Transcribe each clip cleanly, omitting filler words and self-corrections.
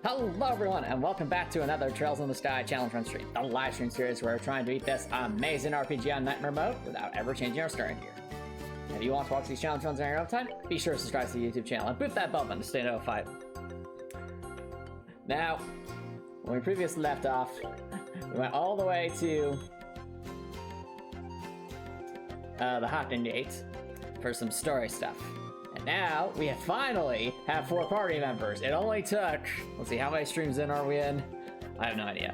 Hello everyone, and welcome back to another Trails in the Sky Challenge Run Stream, the live stream series where we're trying to beat this amazing RPG on Nightmare Mode without ever changing our starting gear. If you want to watch these challenge runs in your own time, be sure to subscribe to the YouTube channel and boot that bell button to stay notified. Now, when we previously left off, we went all the way to the Hopping Gate for some story stuff. And now, we finally have 4 party members. It only took, let's see, how many streams in are we in? I have no idea.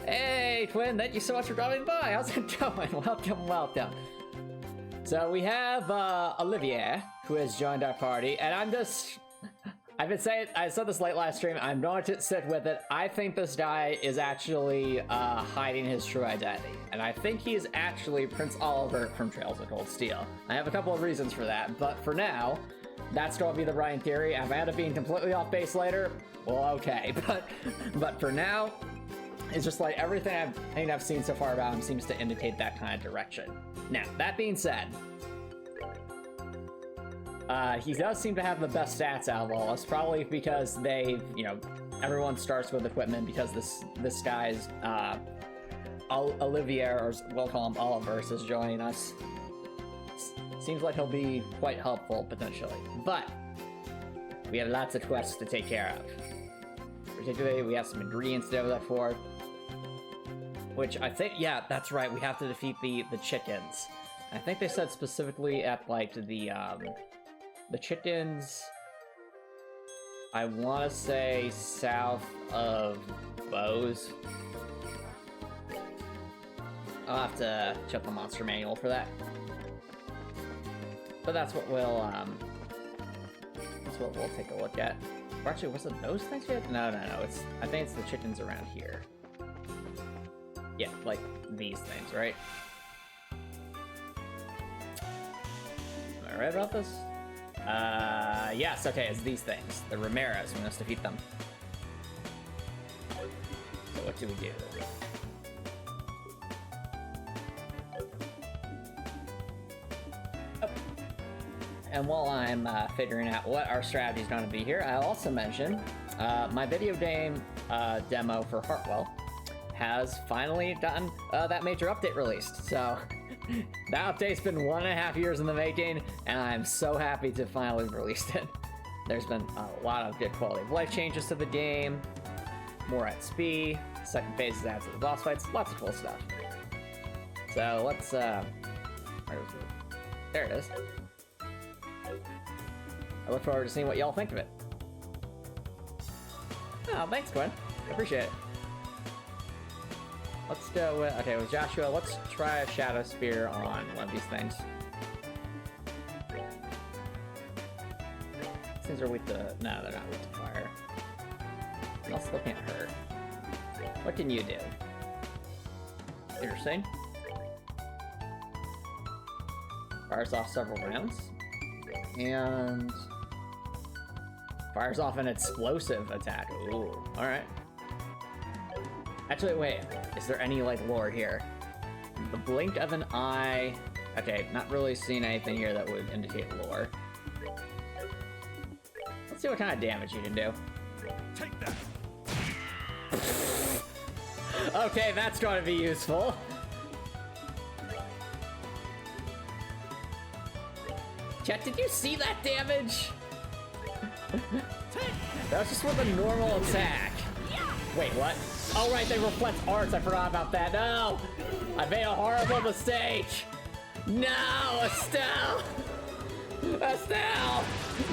Hey, Twin, thank you so much for dropping by. How's it going? Welcome, welcome. So we have Olivier, who has joined our party, and I've been saying, I said this late last stream, I'm going to stick with it. I think this guy is actually hiding his true identity. And I think he's actually Prince Oliver from Trails of Cold Steel. I have a couple of reasons for that, but for now, that's going to be the running theory. If I end up being completely off base later, well, okay. But for now, it's just like everything I've seen so far about him seems to indicate that kind of direction. Now, that being said, he does seem to have the best stats out of all of us, probably because they, everyone starts with equipment because this guy's, Olivier, or we'll call him Oliver, is joining us. Seems like he'll be quite helpful, potentially. But, we have lots of quests to take care of. Particularly, we have some ingredients to do that for. Which I think, yeah, that's right, we have to defeat the chickens. I think they said specifically at, like, the chickens, I want to say south of Bose. I'll have to check the monster manual for that. But that's what we'll take a look at. Or actually, was it those things yet? No, I think it's the chickens around here. Yeah, like these things, right? Am I right about this? Yes, okay, it's these things. The Ramirez, we must defeat them. So what do we do? Oh. And while I'm figuring out what our strategy is going to be here, I'll also mention my video game demo for Heartwell has finally gotten that major update released. So that update's been 1.5 years in the making, and I'm so happy to finally have released it. There's been a lot of good quality of life changes to the game, more XP, second phases adds to the boss fights, lots of cool stuff. So let's, where is it? There it is. I look forward to seeing what y'all think of it. Oh, thanks, Gwen. I appreciate it. Let's go with, okay, with Joshua, let's try a Shadow Spear on one of these things. These things are weak to, no, they're not weak to fire. They also can't hurt. What can you do? Interesting. Fires off several rounds. And fires off an explosive attack. Ooh, alright. Actually, wait, is there any, like, lore here? The blink of an eye... Okay, not really seeing anything here that would indicate lore. Let's see what kind of damage you can do. Take that! Okay, that's going to be useful. Chat, did you see that damage? That was just with a normal attack. Wait, what? Oh right, they reflect arts, I forgot about that. No! I made a horrible mistake! No, Estelle! Estelle!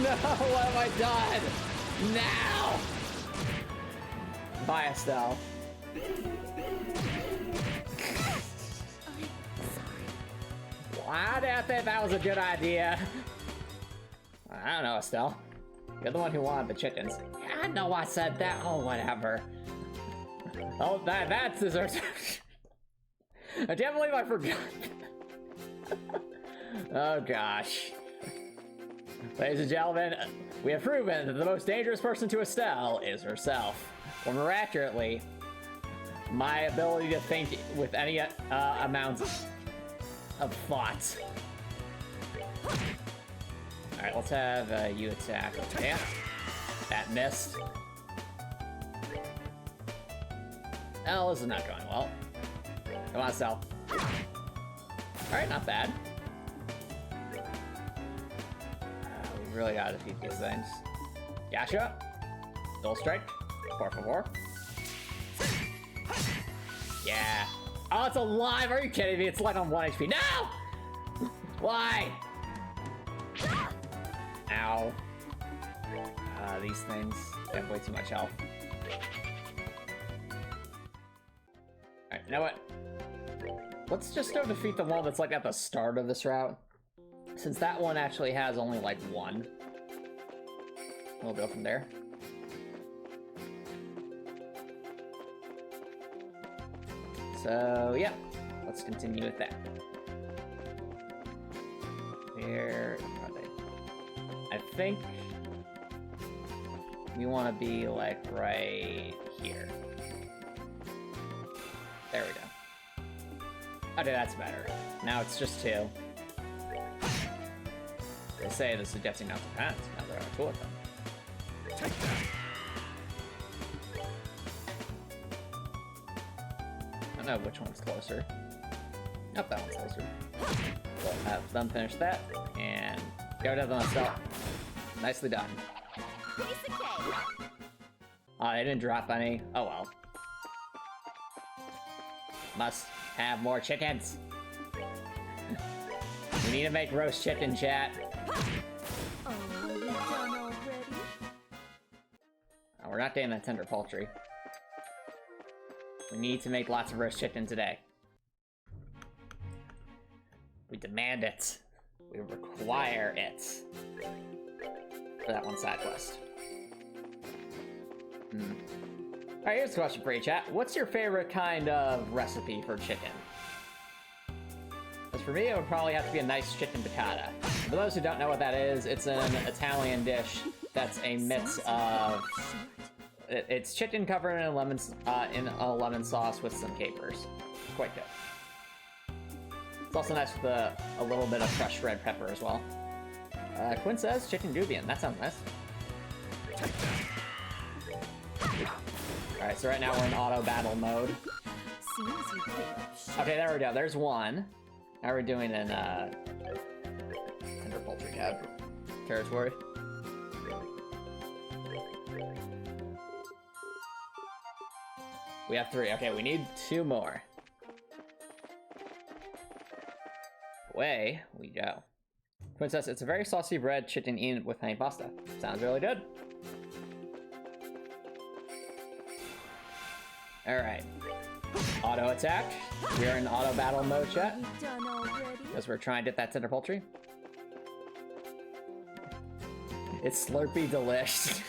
No, what have I done? Now! Bye, Estelle. I didn't think that was a good idea. I don't know, Estelle. You're the one who wanted the chickens. I know I said that. Oh, whatever. Oh, that deserves... I can't believe I forgot. Oh, gosh. Ladies and gentlemen, we have proven that the most dangerous person to Estelle is herself. Or more accurately, my ability to think with any amount of thought. Alright, let's have you attack. Okay. That missed. Oh, this is not going well. Come on, Cell. Alright, not bad. We really gotta defeat these things. Yasha. Dual Strike. Por favor. Yeah. Oh, it's alive! Are you kidding me? It's like on 1 HP. No! Why? Ow. These things have way too much health. Alright, you know what? Let's just go defeat the one that's like at the start of this route. Since that one actually has only like one. We'll go from there. So, yeah. Let's continue with that. Where are they? I think we want to be like right here. There we go. Okay, that's better. Now it's just 2. They say the suggesting not to pass. Now there are 2 of them. Take that. I don't know which one's closer. Nope, that one's closer. We'll have them finish that, and go to the myself. Nicely done. Oh, they didn't drop any. Oh well. Must have more chickens. We need to make roast chicken, chat. Oh, are we done already? Oh, we're not getting that tender poultry. We need to make lots of roast chicken today. We demand it. We require it. For that one side quest. Alright, here's a question for you, chat. What's your favorite kind of recipe for chicken? As for me, it would probably have to be a nice chicken piccata. For those who don't know what that is, it's an Italian dish that's a mix of... It's chicken covered in a lemon sauce with some capers. Quite good. It's also nice with a little bit of fresh red pepper as well. Quinn says chicken Dubian. That sounds nice. Alright, so right now we're in auto battle mode. Okay, there we go. There's one. Now we're doing an tender poultry cab territory. We have 3. Okay, we need 2 more. Away we go. Princess, it's a very saucy bread chicken in with honey pasta. Sounds really good. Alright. Auto attack. We are in auto battle mode, chat. Because we're trying to get that tender poultry. It's Slurpee delish.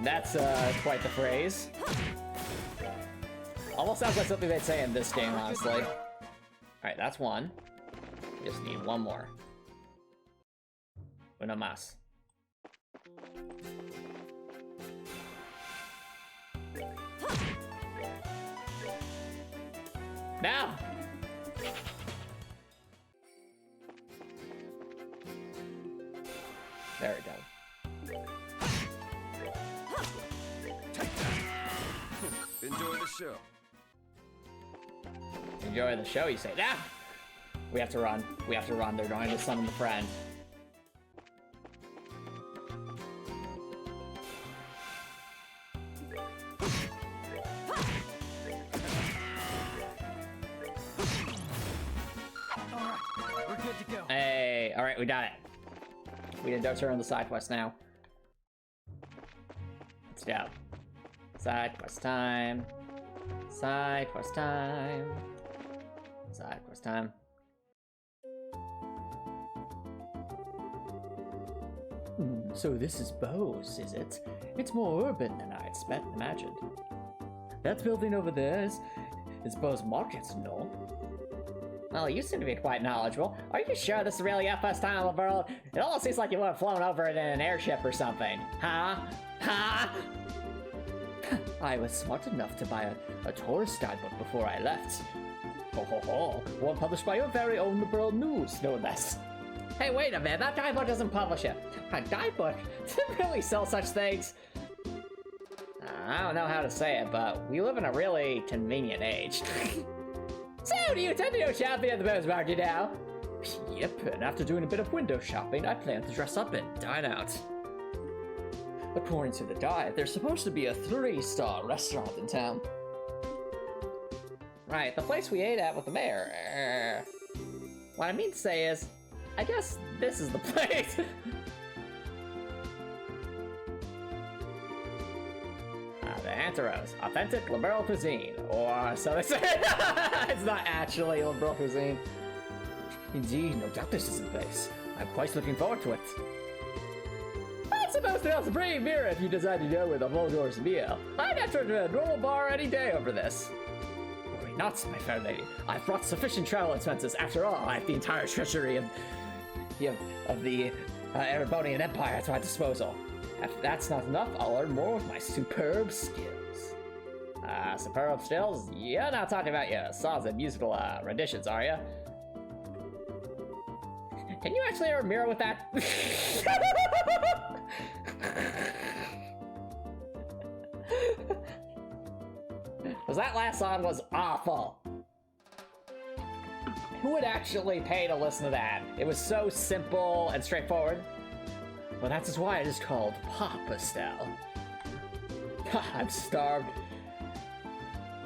That's quite the phrase. Almost sounds like something they'd say in this game, honestly. Alright, that's 1. We just need 1 more. Uno más. Now! There we go. Enjoy the show. Enjoy the show, you say. Now! We have to run. We have to run. They're going to summon the friend. Alright, we're good to go. Hey, alright, we got it. We can go turn on the side quest now. Let's go. Side quest time. Side quest time. Side quest time. So this is Bose, is it? It's more urban than I imagined. That building over there is Bose Market, no? Well, you seem to be quite knowledgeable. Are you sure this is really your first time in the world? It almost seems like you would have flown over it in an airship or something. Huh? Huh? I was smart enough to buy a tourist guidebook before I left. Ho ho ho. One published by your very own Liberal News, no less. Hey, wait a minute, that guidebook doesn't publish it. A guidebook? Does it really sell such things? I don't know how to say it, but we live in a really convenient age. So, do you intend to go shopping at the Bose market now? Yep, and after doing a bit of window shopping, I plan to dress up and dine out. According to the guide, there's supposed to be a 3-star restaurant in town. Right, the place we ate at with the mayor. What I mean to say is, I guess this is the place. The Anteros, authentic liberal cuisine, or so they say. It's not actually liberal cuisine. Indeed, no doubt this is the place. I'm quite looking forward to it. I suppose there's a pretty mirror if you decide to go with a full course meal. I'd enter to a normal bar any day over this. Worry not, my fair lady. I've brought sufficient travel expenses. After all, I have the entire treasury of the Erebonian Empire at my disposal. If that's not enough, I'll learn more with my superb skills. Superb skills? You're not talking about your songs and musical renditions, are you? Can you actually ever mirror with that? Because that last song was awful. Who would actually pay to listen to that? It was so simple and straightforward. Well, that is why it is called Pop Estelle. I'm starved.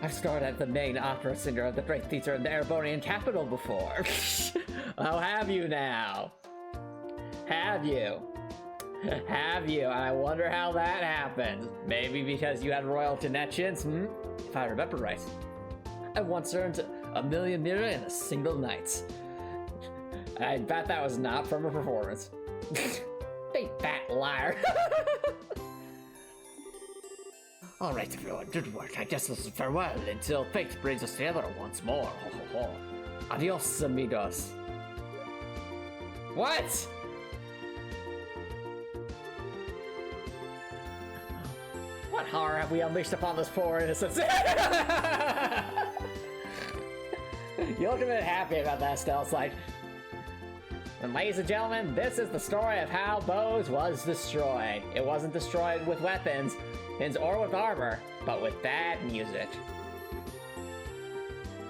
I've starred at the main opera singer of the great theater in the Erebonian capital before. Oh, have you now? Have you? Have you? I wonder how that happened. Maybe because you had royal connections, If I remember right. I once earned 1 million lira in a single night. I bet that was not from a performance. Big fat liar. Alright everyone, good work. I guess this is farewell until fate brings us together once more. Ho ho ho. Adios amigos. What? What horror have we unleashed upon this poor innocent? You look a bit happy about that, Estelle. It's like, and ladies and gentlemen, this is the story of how Bose was destroyed. It wasn't destroyed with weapons or with armor, but with bad music.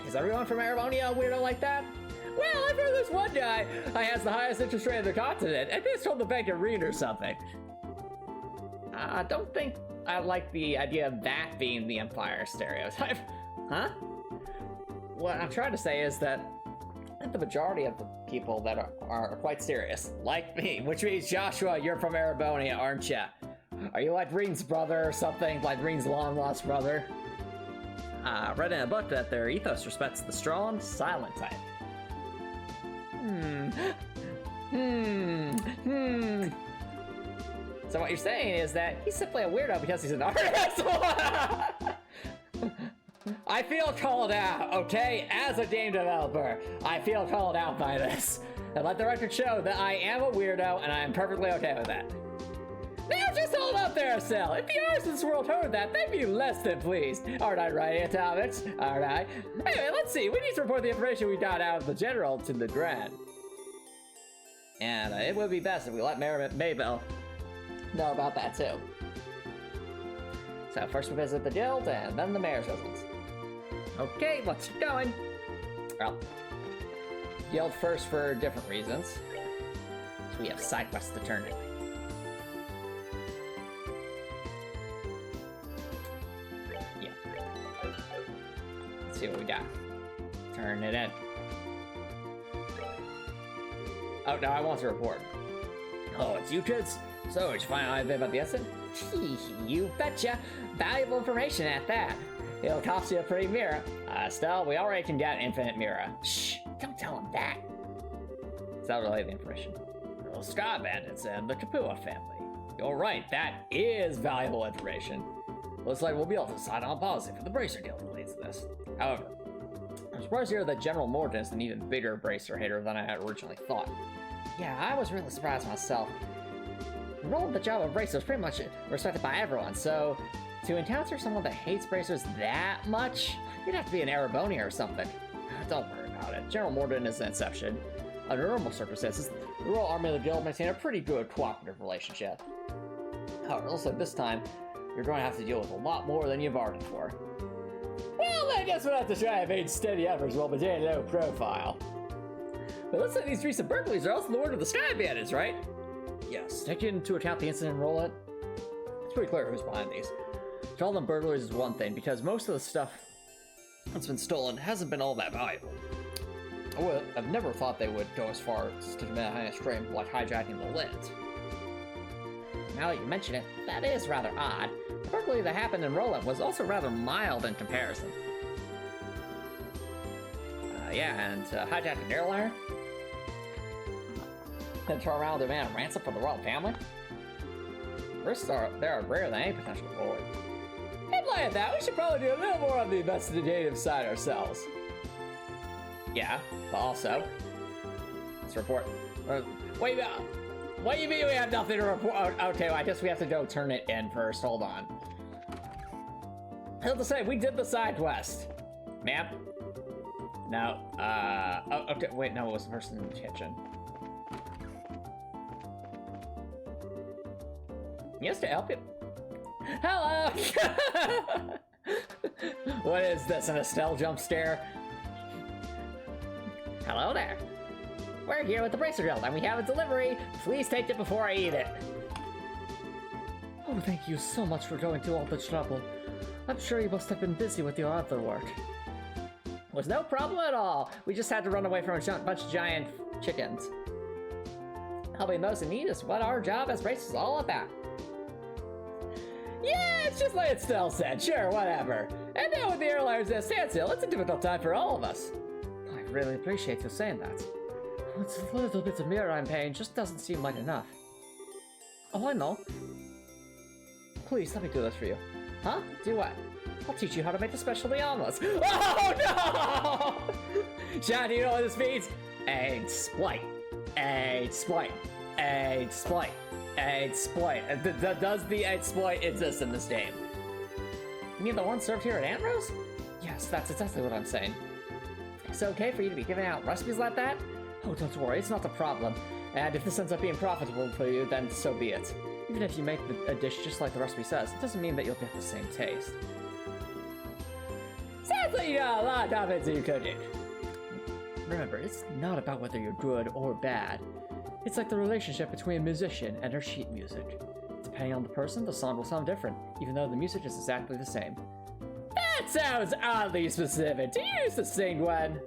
Is everyone from Erebonia a weirdo like that? Well, I've heard this one guy has the highest interest rate in the continent, and he's from the Bank of Reed or something. I don't think I like the idea of that being the Empire stereotype. Huh? What I'm trying to say is that the majority of the people that are quite serious, like me, which means Joshua, you're from Erebonia, aren't ya? Are you like Reen's brother or something? Like Reen's long-lost brother? I read in a book that their ethos respects the strong, silent type. So what you're saying is that he's simply a weirdo because he's an artist? I feel called out, okay? As a game developer, I feel called out by this. And let the record show that I am a weirdo and I am perfectly okay with that. Now just hold up there, Estelle. If the artists in this world heard that, they'd be less than pleased. Aren't I right, Atomics? Aren't I? Anyway, let's see. We need to report the information we got out of the general to the Grand. And it would be best if we let Maybell know about that too. So first we visit the guild and then the mayor's residence. Okay, let's get going. Well, guild first for different reasons. So we have side quests to turn in. Yeah. Let's see what we got. Turn it in. Oh, no, I want to report. Oh, it's you kids? So, did you find out anything about the incident? You betcha. Valuable information at that. It'll cost you a pretty mirror. Estelle, we already can get an infinite mirror. Shh, don't tell him that. Is that really the information? The Sky Bandits and the Kapua family. You're right, that is valuable information. Looks like we'll be able to decide on a policy for the Bracer Guild that leads to this. However, I'm surprised to hear that General Morgan is an even bigger Bracer hater than I had originally thought. Yeah, I was really surprised myself. The role of the job of Bracer is pretty much respected by everyone, so to encounter someone that hates Bracers that much, you'd have to be an Erebonia or something. Don't worry about it. General Morden is an exception. Under normal circumstances, the Royal Army of the Guild maintain a pretty good cooperative relationship. However, also this time, you're going to have to deal with a lot more than you bargained for. Well, I guess we'll have to try and make steady efforts while maintaining a low profile. But let's say these recent burglaries are also the order of the Sky Bandits, right? Yes, taking into account the incident roll-up, it's pretty clear who's behind these. To call them burglaries is one thing, because most of the stuff that's been stolen hasn't been all that valuable. I've never thought they would go as far as to commit a heinous crime like hijacking the lint. Now that you mention it, that is rather odd. The burglary that happened in Roland was also rather mild in comparison. Yeah, and hijacked an airliner? Then turn around and demand a ransom for the royal family? Risks are greater than any potential reward. In light of that, we should probably do a little more on the investigative side ourselves. Yeah, but also, let's report. Wait, what do you mean we have nothing to report? Okay, well, I guess we have to go turn it in first. Hold on. I have to say, we did the side quest. Ma'am? No. Oh, okay. Wait, no, it was the person in the kitchen. Yes, to help you. Hello! What is this, an Estelle jump scare? Hello there. We're here with the bracer grill, and we have a delivery. Please take it before I eat it. Oh, thank you so much for going through all the trouble. I'm sure you must have been busy with your other work. It was no problem at all. We just had to run away from a bunch of giant chickens. Helping those in need is what our job as bracers is all about. Yeah, it's just like Estelle said. Sure, whatever. And now with the airliners at standstill, it's a difficult time for all of us. I really appreciate you saying that. It's a little bit of mirror I'm paying, just doesn't seem like enough. Oh, I know. Please, let me do this for you. Huh? Do what? I'll teach you how to make the specialty omelets. Oh, no! Sean, do you know what this means? Exploit. Exploit. Exploit. Exploit. Does the exploit exist in this game? You mean the one served here at Ambrose? Yes, that's exactly what I'm saying. It's okay for you to be giving out recipes like that? Oh, don't worry, it's not a problem. And if this ends up being profitable for you, then so be it. Even if you make a dish just like the recipe says, it doesn't mean that you'll get the same taste. Sounds like you got a lot of confidence in your cooking. Remember, it's not about whether you're good or bad. It's like the relationship between a musician and her sheet music. Depending on the person, the song will sound different, even though the music is exactly the same. That sounds oddly specific. Do you used to sing, Gwen?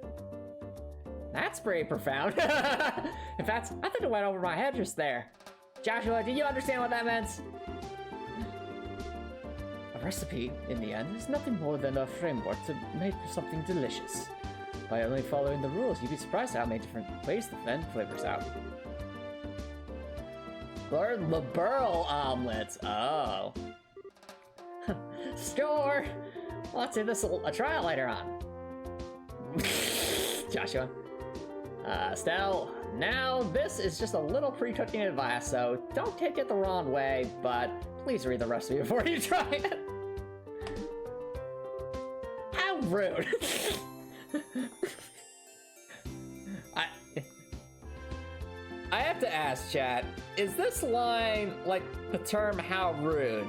That's pretty profound. In fact, I think it went over my head just there. Joshua, do you understand what that meant? A recipe, in the end, is nothing more than a framework to make something delicious. By only following the rules, you'd be surprised at how many different ways to blend flavors out. Learn the burl omelets. Oh. Sure. Let's do this a trial later on. Joshua. Estelle, now this is just a little pre-cooking advice, so don't take it the wrong way, but please read the recipe before you try it. How rude. I have to ask, chat, is this line, like, the term how rude?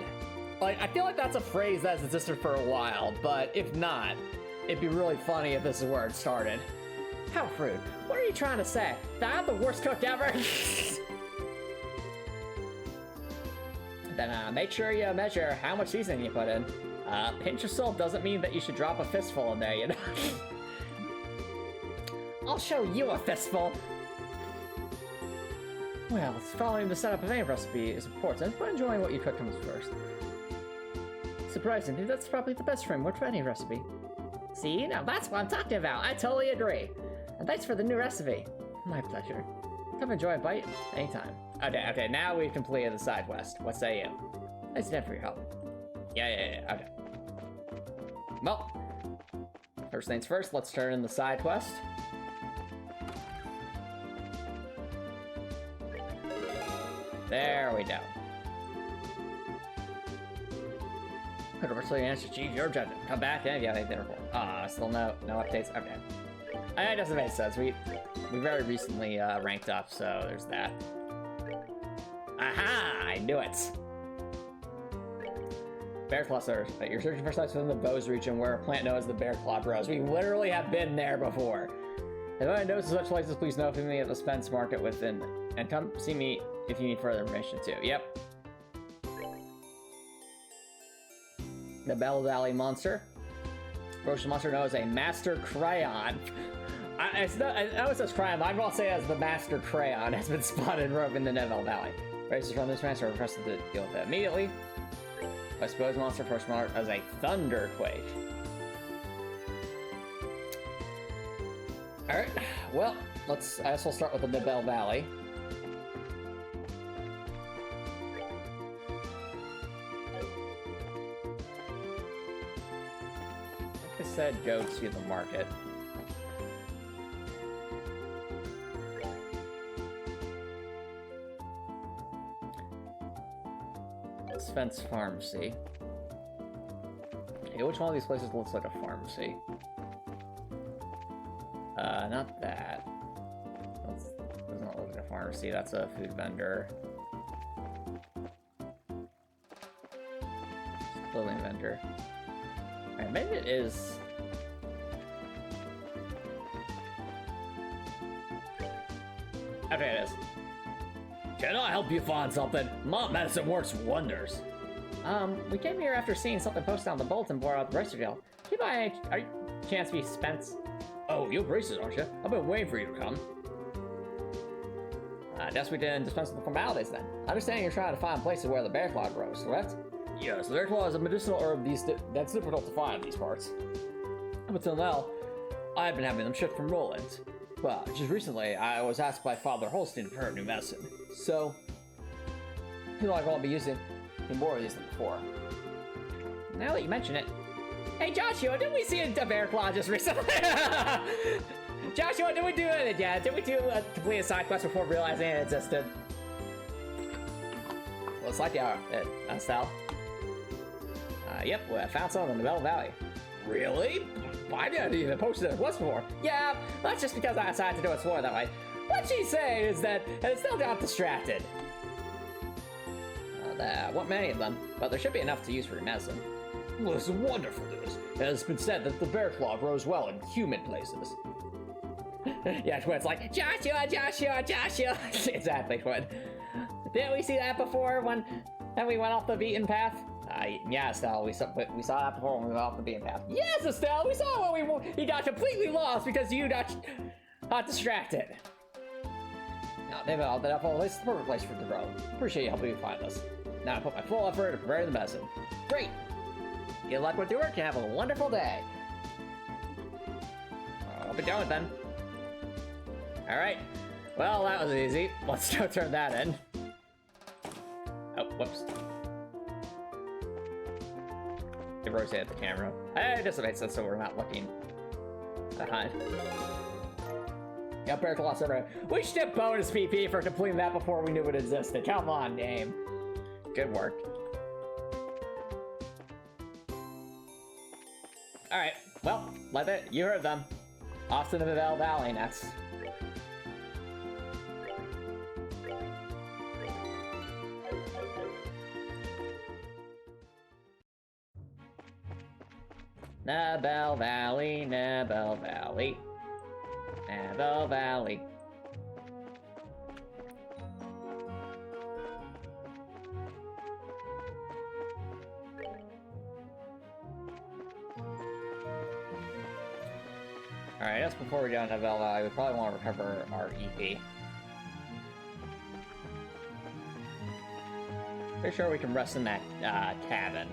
Like, I feel like that's a phrase that's existed for a while, but if not, it'd be really funny if this is where it started. How rude. What are you trying to say? That I'm the worst cook ever? Then make sure you measure how much seasoning you put in. Pinch of salt doesn't mean that you should drop a fistful in there, you know? I'll show you a fistful. Well, following the setup of any recipe is important, but enjoying what you cook comes first. Surprisingly, that's probably the best framework for any recipe. See, now that's what I'm talking about. I totally agree. And thanks for the new recipe. My pleasure. Come enjoy a bite anytime. Okay, now we've completed the side quest. What say you? Thanks again for your help. Yeah, okay. Well, first things first, let's turn in the side quest. There we go. Universally answer, achieve your objective. Come back and yeah, they did report. Still no updates. Okay. It doesn't make sense. We very recently ranked up, so there's that. Aha! I knew it. Bear Claw Search. You're searching for sites within the Bose region where a plant known as the Bear Claw grows. We literally have been there before. If anyone knows of such places, please notify me at the Spence Market within. And come see me if you need further information too. Yep. The Bell Valley Monster. Ferocious monster known as a Master Cryon. I know it says Cryon, but I'm going to say it as the Master Cryon has been spotted and roving the Neville Valley. Races from this monster are requested to deal with it immediately. I suppose monster first marked as a Thunderquake. Alright, well, I guess we'll start with the Neville Valley. Like I said, go to the market. Fence Pharmacy. Okay, which one of these places looks like a pharmacy? Not that. Doesn't look like a pharmacy. That's a food vendor. Clothing vendor. Alright, maybe it is. Okay, it is. Can I help you find something? Mom medicine works wonders. We came here after seeing something posted on the bulletin board out the Bristol. Keep by any chance to be Spence. Oh, you're braces, aren't you? I've been waiting for you to come. I guess we didn't dispense with the formalities then. I understand you're trying to find places where the bear claw grows, correct? Yes, the bear claw is a medicinal herb that's difficult to find in these parts. Up until now, I've been having them shipped from Roland. But just recently, I was asked by Father Holstein for her new medicine. So, I feel like I'll be using more of these than before. Now that you mention it. Hey Joshua, didn't we see a bear claw just recently? Joshua, did we do it yet? Did we do complete a side quest before realizing it existed? Looks like you are, Estelle. Yep, I found some in the Bell Valley. Really? I didn't even post it quest before. Yeah, that's just because I decided to do it for that way. What she's saying is that Estelle got distracted. There weren't many of them, but there should be enough to use for your medicine. Well, this is wonderful news. It has been said that the bear claw grows well in human places. Yeah, Twin's like, Joshua, Joshua, Joshua. Exactly, Twin. Didn't we see that before when we went off the beaten path? Yeah, Estelle, we saw that before when we went off the beaten path. Yes, Estelle, we saw it when he got completely lost because you got distracted. Now, David, this is the perfect place for it to grow. Appreciate you helping me find this. Now I put my full effort into preparing the medicine. Great! Good luck with your work and have a wonderful day. I'll be done with then. Alright. Well, that was easy. Let's go turn that in. Oh, whoops. It rotated the camera. It just makes sense so we're not looking behind. Yeah, bear claw server. We should get bonus PP for completing that before we knew it existed. Come on, game. Good work. Alright, well, let it. You heard them. Off to the Neville Valley next. Neville Valley, Neville Valley, Neville Valley. Alright, just before we go to Neville Valley, we probably want to recover our EP. Pretty sure we can rest in that cabin.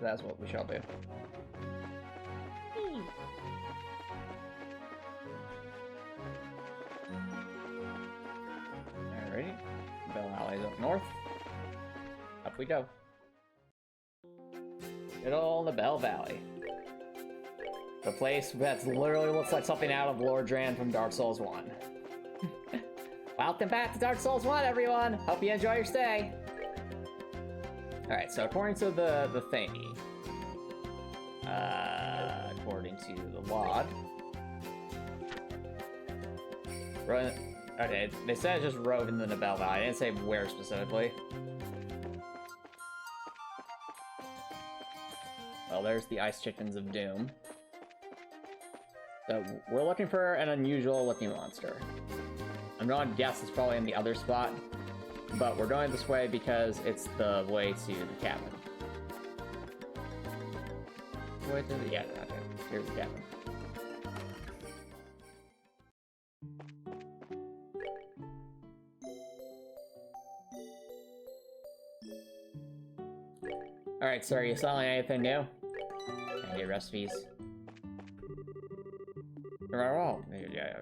That's what we shall do. Alrighty. Bell Alley's up north. Up we go. Good old the Bell Valley. The place that literally looks like something out of Lord Dran from Dark Souls 1. Welcome back to Dark Souls 1, everyone! Hope you enjoy your stay! Alright, so according to the thingy, according to the log, Okay, they said just rove in the Nibel Valley. I didn't say where specifically. Well, there's the Ice Chickens of Doom. So we're looking for an unusual looking monster. I'm going to guess it's probably in the other spot, but we're going this way because it's the way to the cabin. Way to the, yeah, okay. Here's the cabin. Alright, sir, you selling anything new? Any recipes? Oh, yeah.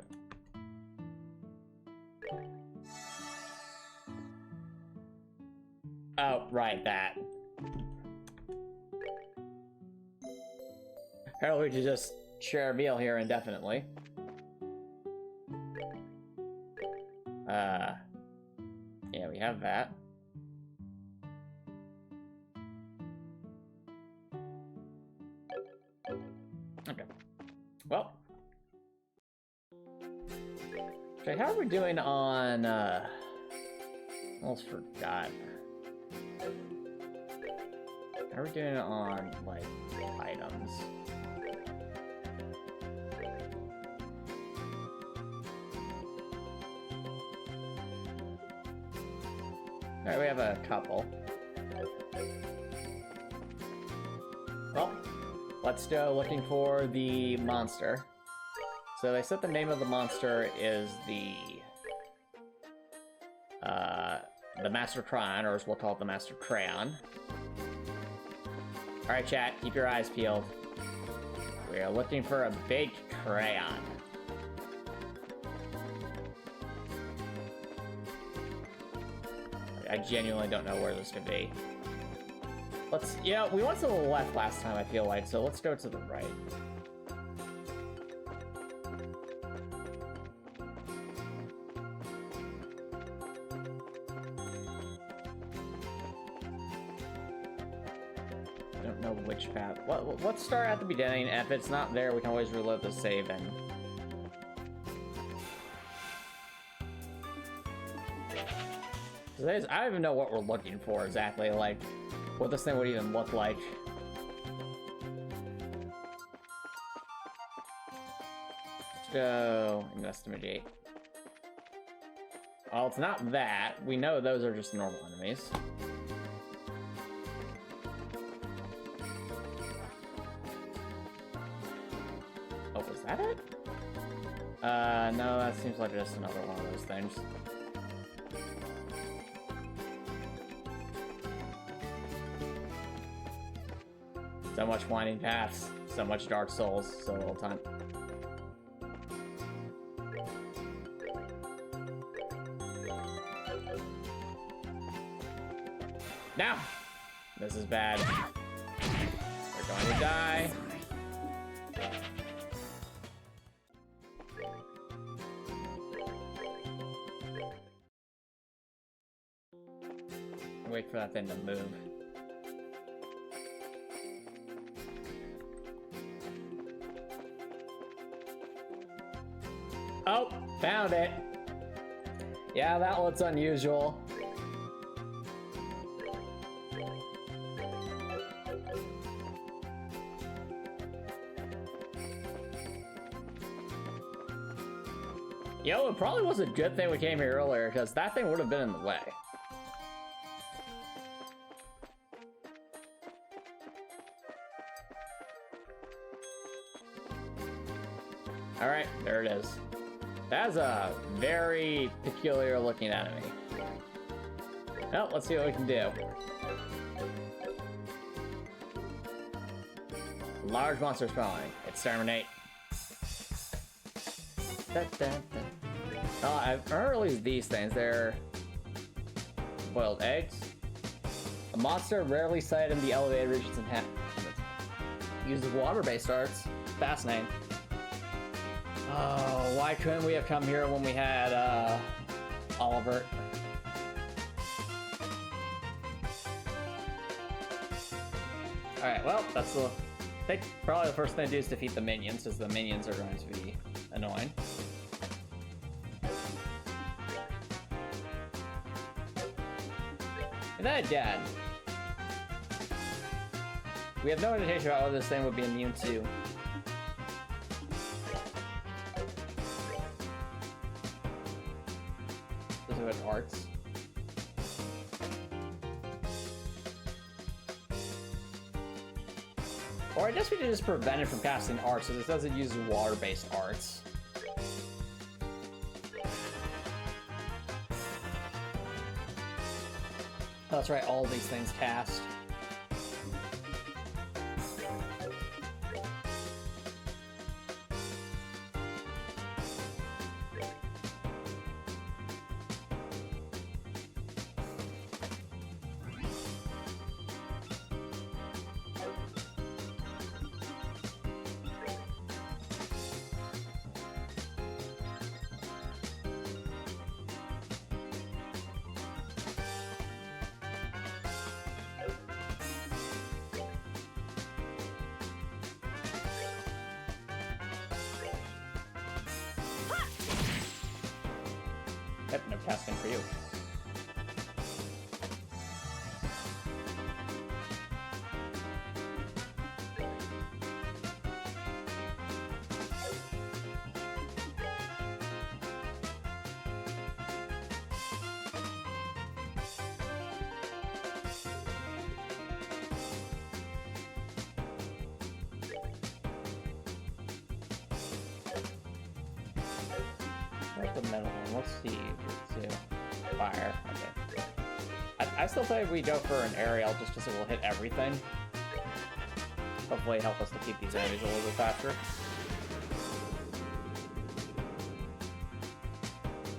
Oh, right, that. Apparently we should just share a meal here indefinitely. Yeah, we have that. Okay. Well. Okay, how are we doing on, almost forgot. How are we doing on, like, items? Alright, we have a couple. Well, let's go looking for the monster. So they said the name of the monster is the Master Cryon, or as we'll call it, the Master Cryon. Alright, chat, keep your eyes peeled. We are looking for a big crayon. I genuinely don't know where this could be. Let's, you know, we went to the left last time, I feel like, so let's go to the right. I don't know which path. Let's start at the beginning. If it's not there, we can always reload the save and... I don't even know what we're looking for exactly, like, what this thing would even look like. Let's go investigate. Well, it's not that. We know those are just normal enemies. Oh, was that it? No, that seems like just another one of those things. So much winding paths, so much Dark Souls, so little time. Now! This is bad. We're going to die. Wait for that thing to move. Oh, found it. Yeah, that looks unusual. Yo, it probably was a good thing we came here earlier, because that thing would have been in the way. Alright, there it is. That's a very peculiar looking enemy. Well, let's see what we can do. Large monster spawning. Exterminate. Oh, I've heard at least these things. They're boiled eggs. A monster rarely sighted in the elevated regions and uses water-based arts. Fascinating. Oh, why couldn't we have come here when we had, Oliver? Alright, well, that's the... I think probably the first thing to do is defeat the minions, as the minions are going to be annoying. And then dead. We have no indication about what this thing would be immune to. Those are good arts. Or I guess we could just prevent it from casting arts, because it doesn't use water-based arts. That's right, all these things cast. Yep, no casting for you. Like the middle one. Let's see. Let's do fire. Okay. I still think we go for an aerial just because it will hit everything. Hopefully help us to keep these enemies a little bit faster.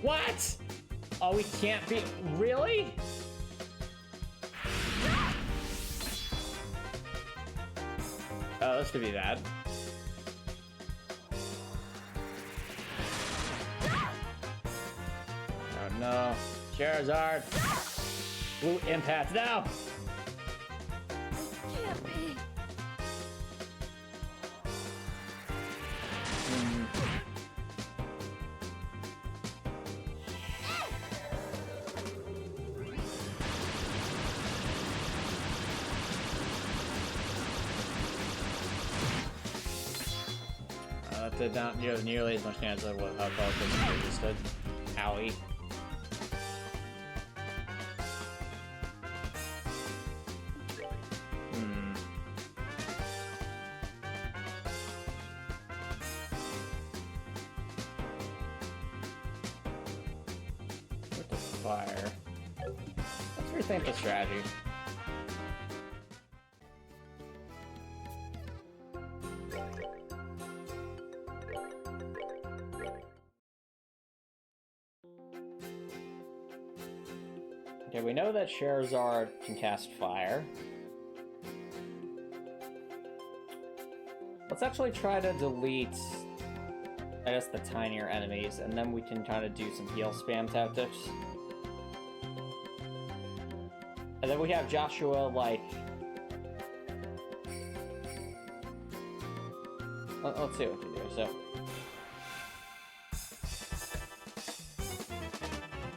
What? Oh, we can't be... Really? Oh, this could be bad. Oh no. Charizard! Blue impact now! Can't be. That did not do nearly as much damage as what I thought it just did. Owie. With the fire. Let's rethink the strategy. Okay, we know that Charizard can cast fire. Let's actually try to delete, I guess, the tinier enemies, and then we can kind of do some heal spam tactics. And then we have Joshua, like... Let's see what we do, so...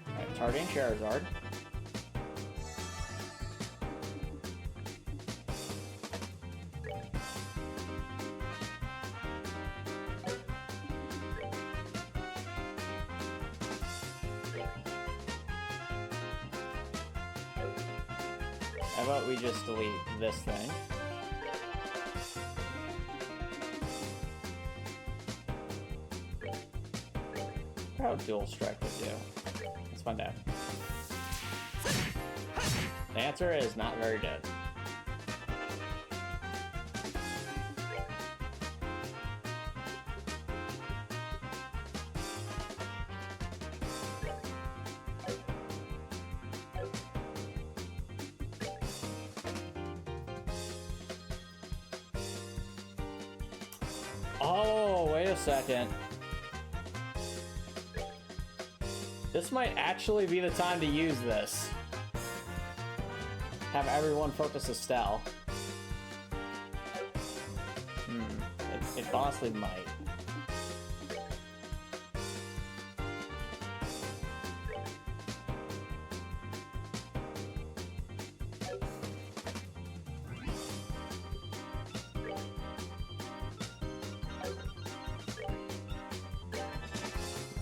Alright, targeting Charizard. How about we just delete this thing? How dual strike would do? Let's find out. The answer is not very good. Oh, wait a second. This might actually be the time to use this. Have everyone focus Estelle. It honestly might.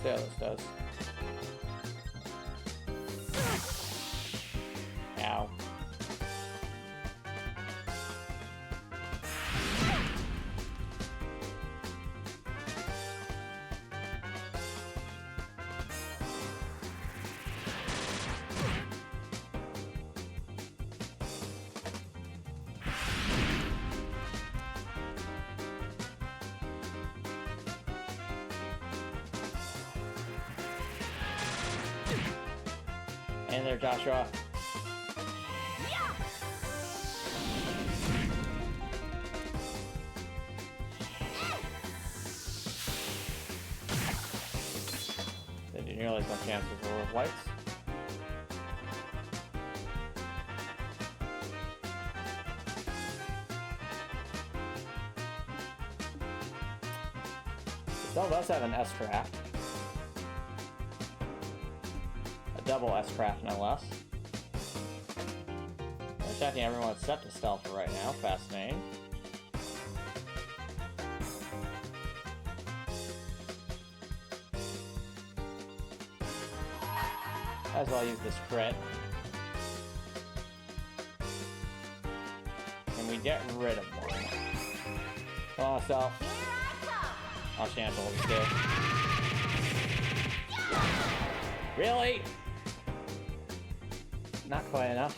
See how this does. Ow. And there, Joshua. They do nearly some chances for whites. Still does have an S-craft. Double S-craft, no less. They're checking everyone except Estelle for right now. Fascinating. Might as well use this crit. Can we get rid of one? Come on, Estelle. I'll chance what we do. Really? Not quite enough.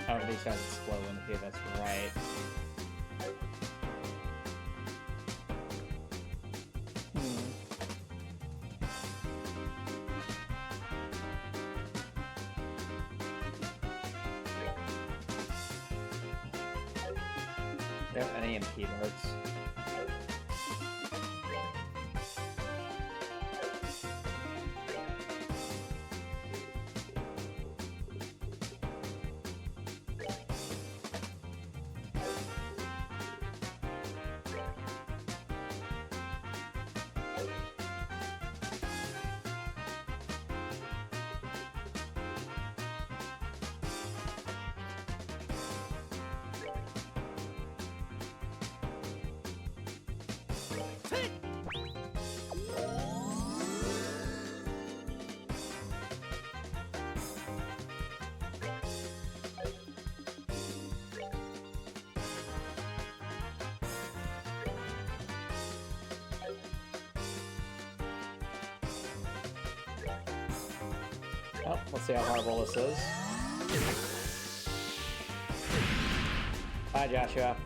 Oh, these guys explode when the that's right. Do you have any MP darts? Oh, let's see how horrible this is. Hi, Joshua.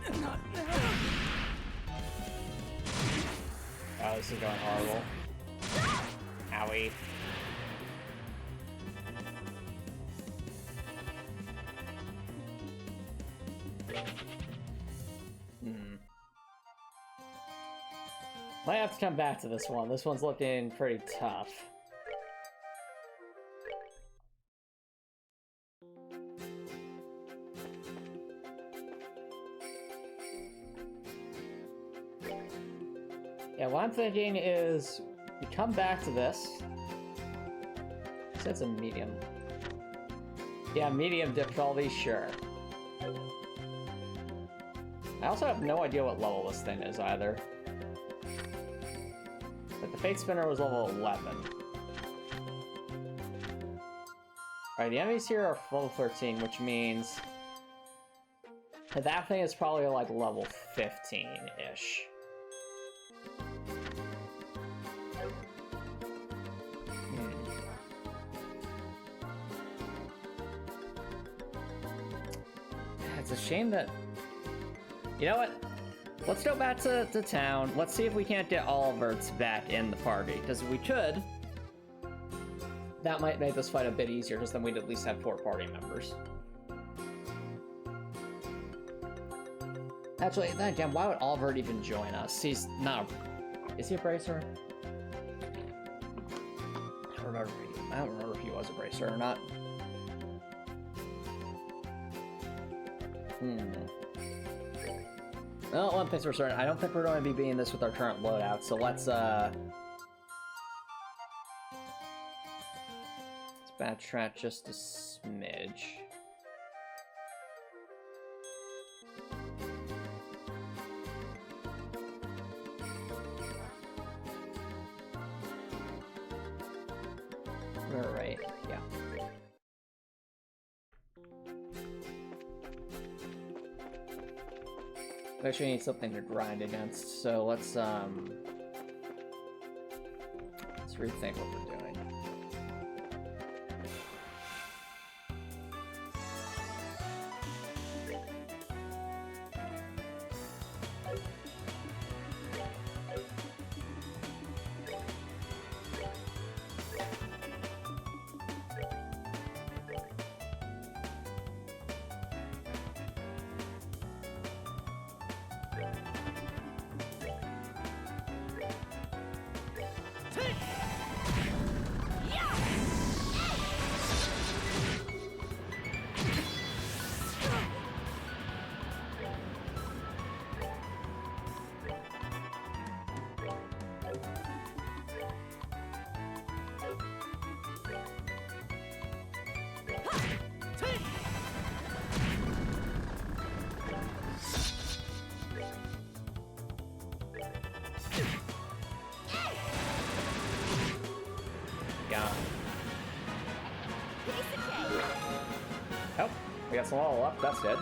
Oh, this is going horrible. Owie. Might have to come back to this one. This one's looking pretty tough. Yeah, what I'm thinking is we come back to this. It says a medium. Yeah, medium difficulty, sure. I also have no idea what level this thing is either. But the Fate Spinner was level 11. Alright, the enemies here are level 13, which means that thing is probably like level 15-ish. It's a shame that... You know what? Let's go back to town. Let's see if we can't get Oliver's back in the party, because if we could, that might make this fight a bit easier, because then we'd at least have 4 party members. Actually, then again, why would Oliver even join us? He's not... Is he a bracer? I don't remember if he was a bracer or not. Well, one thing's for certain, I don't think we're going to be beating this with our current loadout, so let's backtrack just a smidge. Alright, yeah. We actually need something to grind against, so let's rethink what we're doing. Oh, we got some level up, that's good.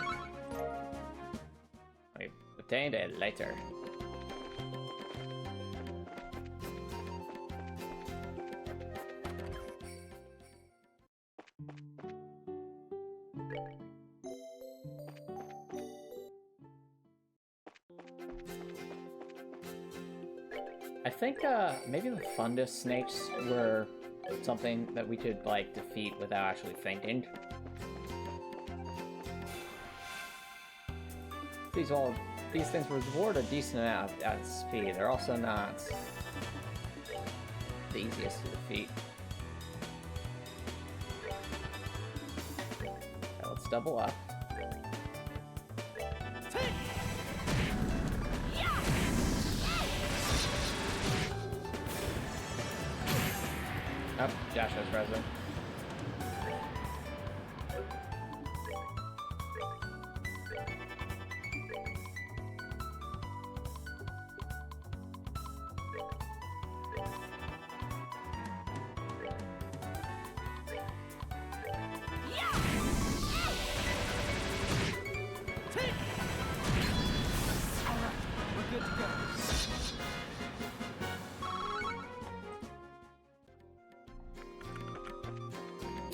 We obtained it later. I think maybe the fungus snakes were something that we could like defeat without actually thinking. These things reward a decent amount of speed. They're also not the easiest to defeat. Now let's double up. Oh, Josh has resin.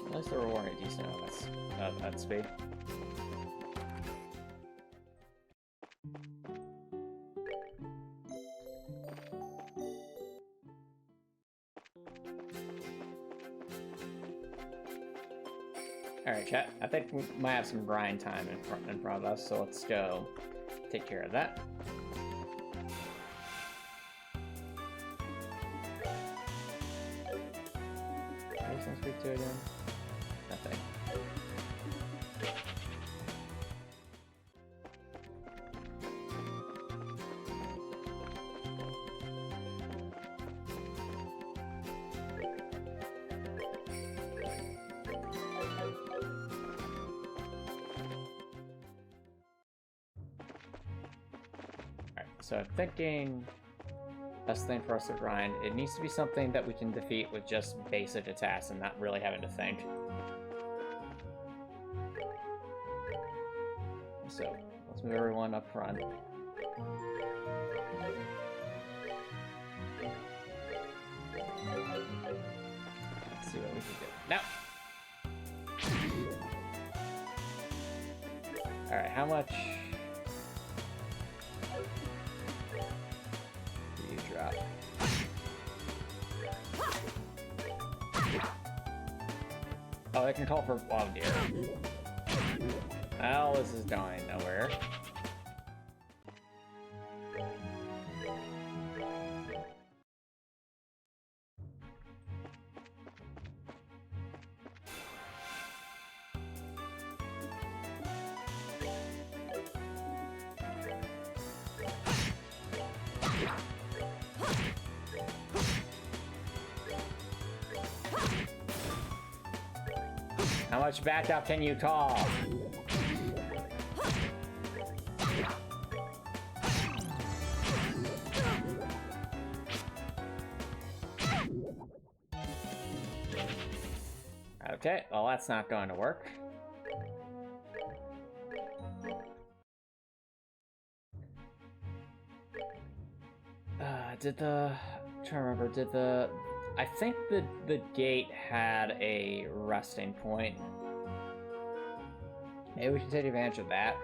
At least they're rewarding a decent amount of that speed. Alright, chat. I think we might have some grind time in front of us, so let's go take care of that. Anything to speak to again? Nothing. Alright, so I'm thinking best thing for us to grind, it needs to be something that we can defeat with just basic attacks and not really having to think. So, let's move everyone up front. Let's see what we can do. Now! Alright, how much do you drop? Oh, I can call for... Oh, dear. Well, this is going nowhere. How much backup can you call? Okay, well that's not going to work. I'm trying to remember, I think the gate had a resting point. Maybe we should take advantage of that.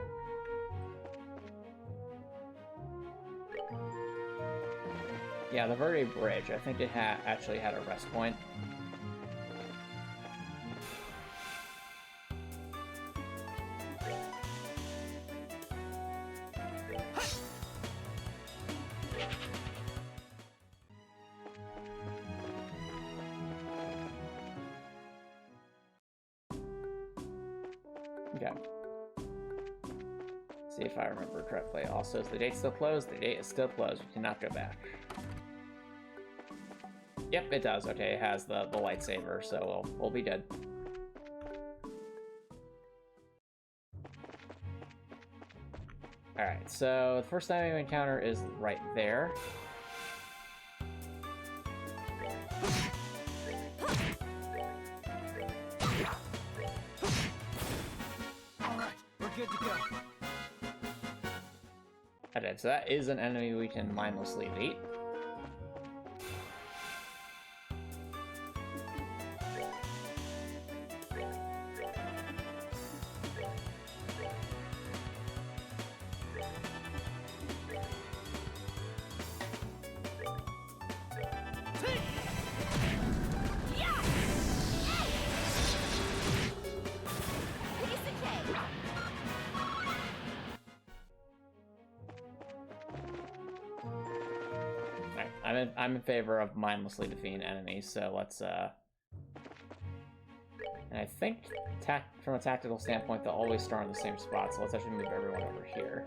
Yeah, the Verde Bridge, I think it actually had a rest point. Okay. See if I remember correctly. Also, is the date still closed? The date is still closed. We cannot go back. Yep, it does. Okay, it has the lightsaber, so we'll be good. Alright, so the first enemy we encounter is right there. Good to go. Okay, so that is an enemy we can mindlessly beat. I'm in favor of mindlessly defeating enemies, so let's and I think from a tactical standpoint they'll always start in the same spot, so let's actually move everyone over here.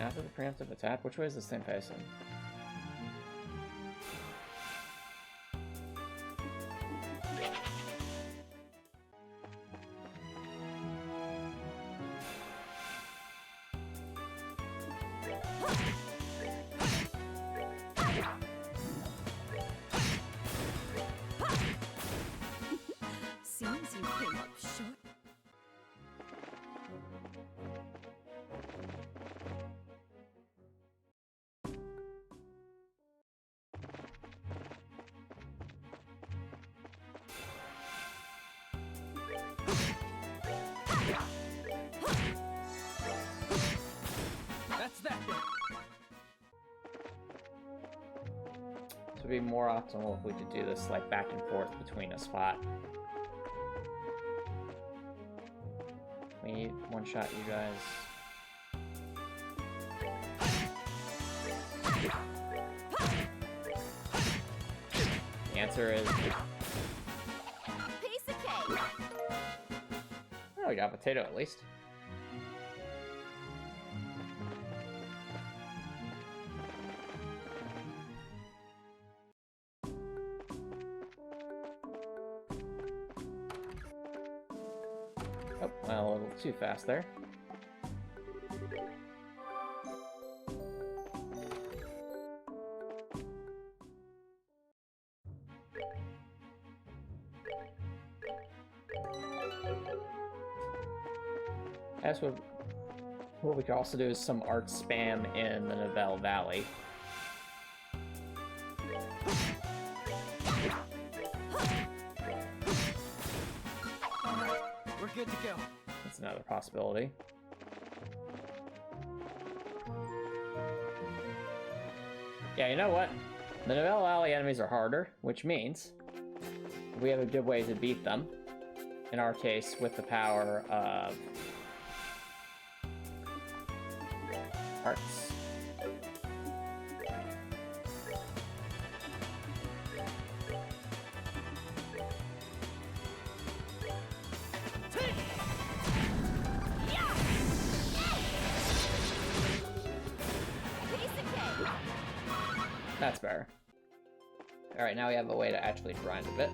After the preemptive attack, which way is this thing facing? Seems you came up short. That's that then. This would be more optimal if we could do this like back and forth between a spot. We need one shot you guys. The answer is... Piece of cake. Oh, we got a potato at least. Oh, well, a little too fast there. That's what we could also do is some art spam in the Novell Valley. We're good to go. That's another possibility. Yeah, you know what? The Novell Valley enemies are harder, which means we have a good way to beat them. in our case, with the power of arts. That's better. Alright, now we have a way to actually grind a bit.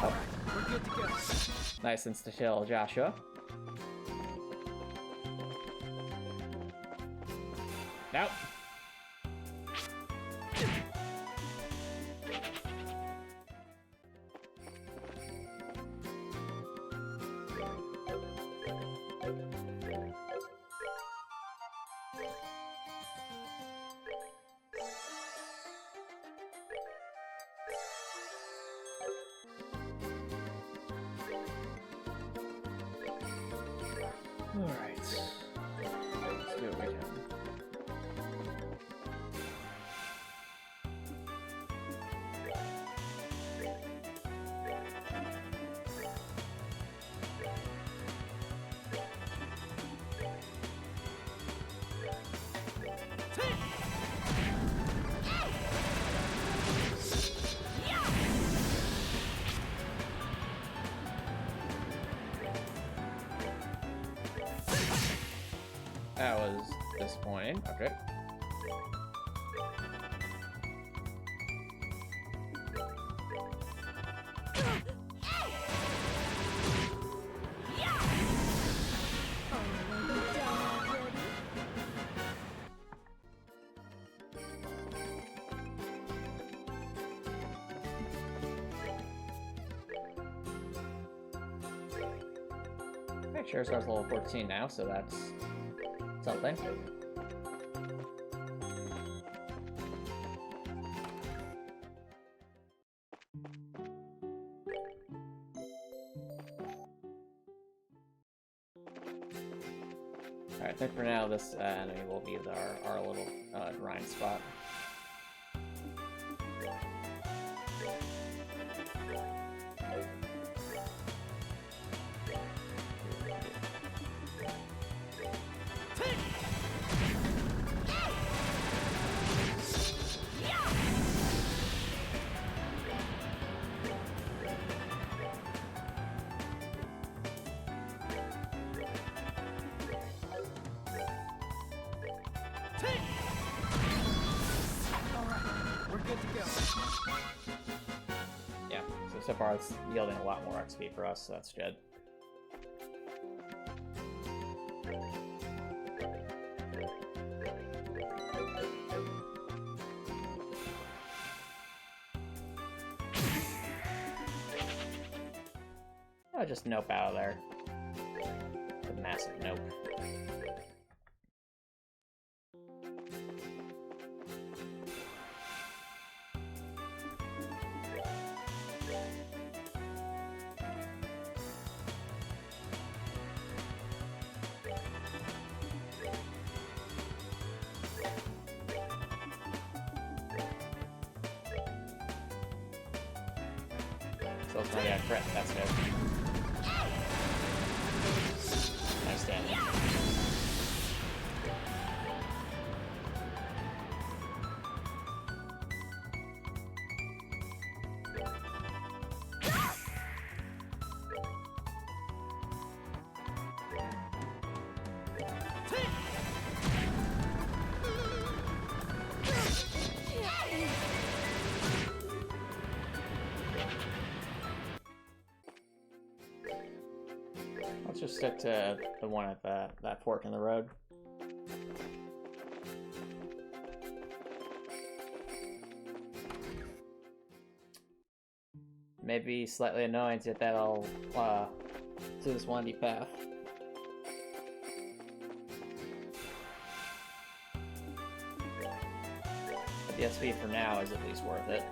Oh. We're good to go. Nice insta kill, Joshua. Nope. All right. Let's do what we can. That was disappointing. Okay. Make sure starts level 14 now, so that's something. Alright, I think for now this enemy will be our little grind spot. Yeah, so far it's yielding a lot more XP for us, so that's good. I'll just nope out of there. A massive nope. So it's not a crit, that's good. Nice damage. Let's just stick to the one at that fork in the road. Maybe slightly annoying to get that all to this windy path. But the SP for now is at least worth it.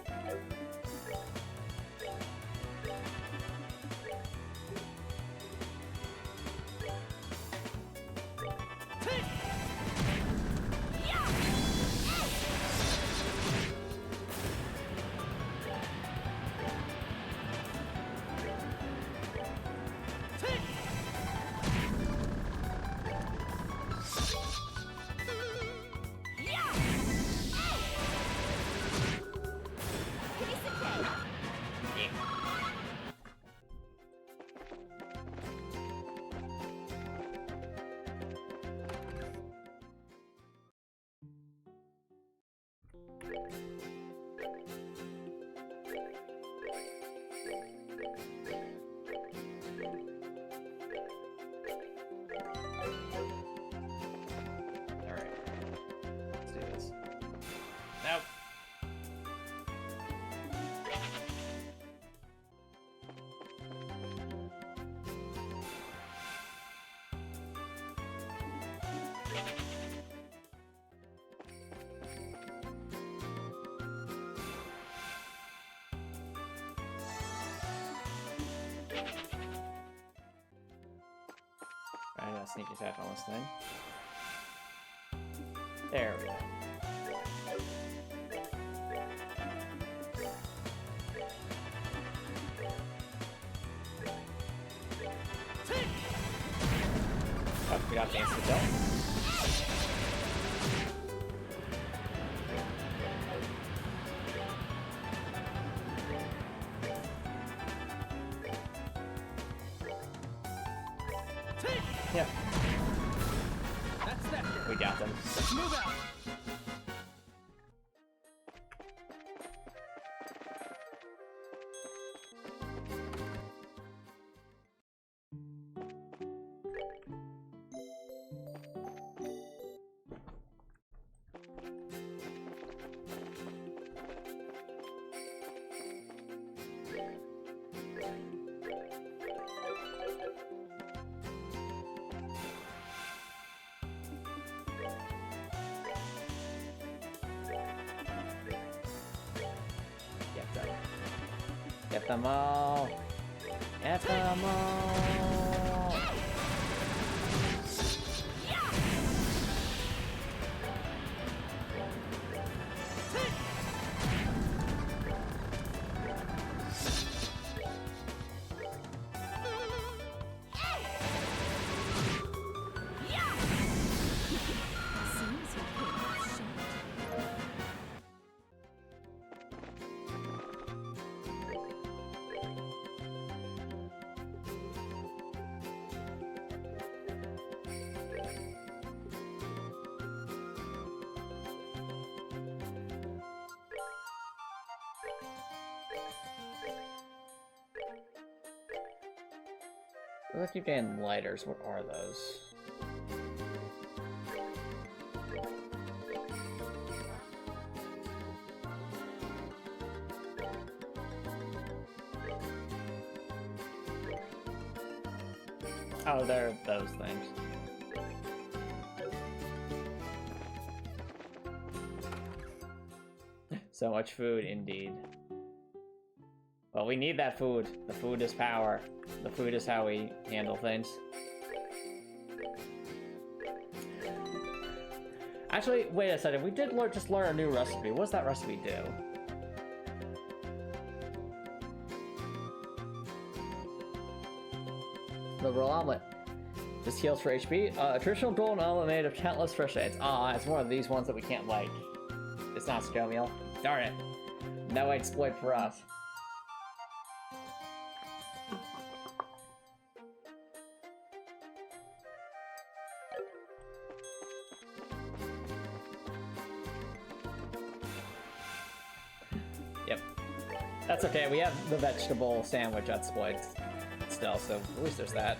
sneak attack on this thing. There we go. Oh, we got the instant kill. Yeah. That's that. We got them. Let's move out. Get them all. Get them all. Seems you came up short. Let's keep getting lighters. What are those? Oh, they're those things. So much food, indeed. Well, we need that food. The food is power. The food is how we handle things. Actually, wait a second. We did just learn a new recipe. What's that recipe do? The roll omelet. This heals for HP. A traditional golden omelet made of countless fresh eggs. Ah, it's one of these ones that we can't like. It's not scale meal. Darn it. No exploit for us. Yep. That's okay, we have the vegetable sandwich exploit still, so at least there's that.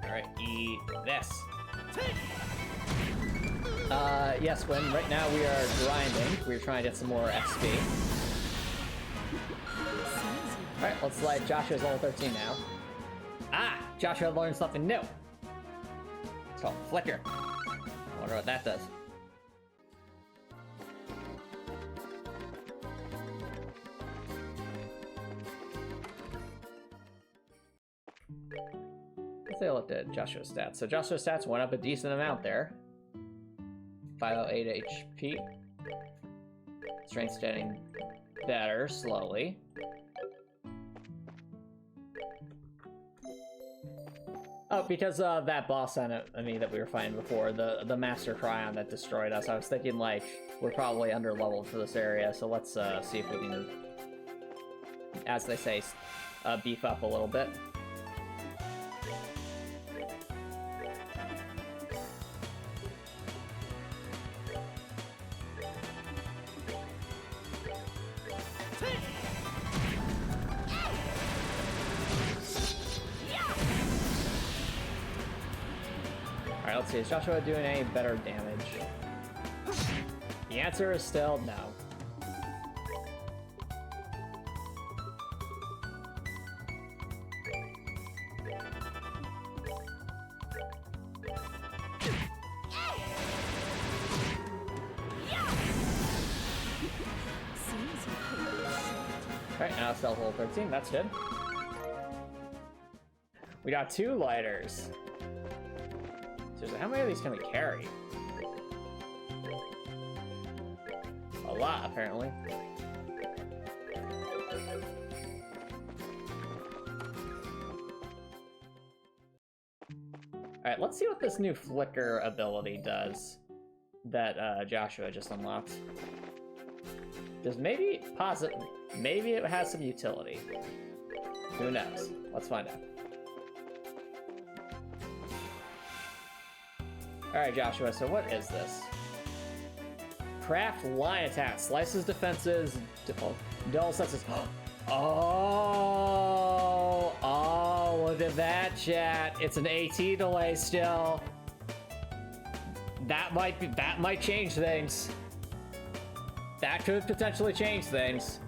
Alright, eat this. Yes, Gwen, right now we are grinding. We're trying to get some more XP. Alright, let's slide. Joshua's level 13 now. Ah! Joshua learned something new. It's called Flicker. I wonder what that does. Let's take a look at Joshua's stats. So Joshua's stats went up a decent amount there. 508 HP. Strength's getting better, slowly. Oh, because of that boss enemy that we were fighting before, the Master Cryon that destroyed us, I was thinking, like, we're probably under-leveled for this area, so let's see if we can, as they say, beef up a little bit. Alright, let's see, is Joshua doing any better damage? The answer is still no. Alright, now it's level 13, that's good. We got 2 lighters. Seriously, how many of these can we carry? A lot, apparently. Alright, let's see what this new flicker ability does that Joshua just unlocked. Does maybe it has some utility. Who knows? Let's find out. Alright, Joshua, so what is this? Craft line attack. Slices defenses, dull senses. Oh, look at that, chat. It's an AT delay still. That might change things. That could potentially change things.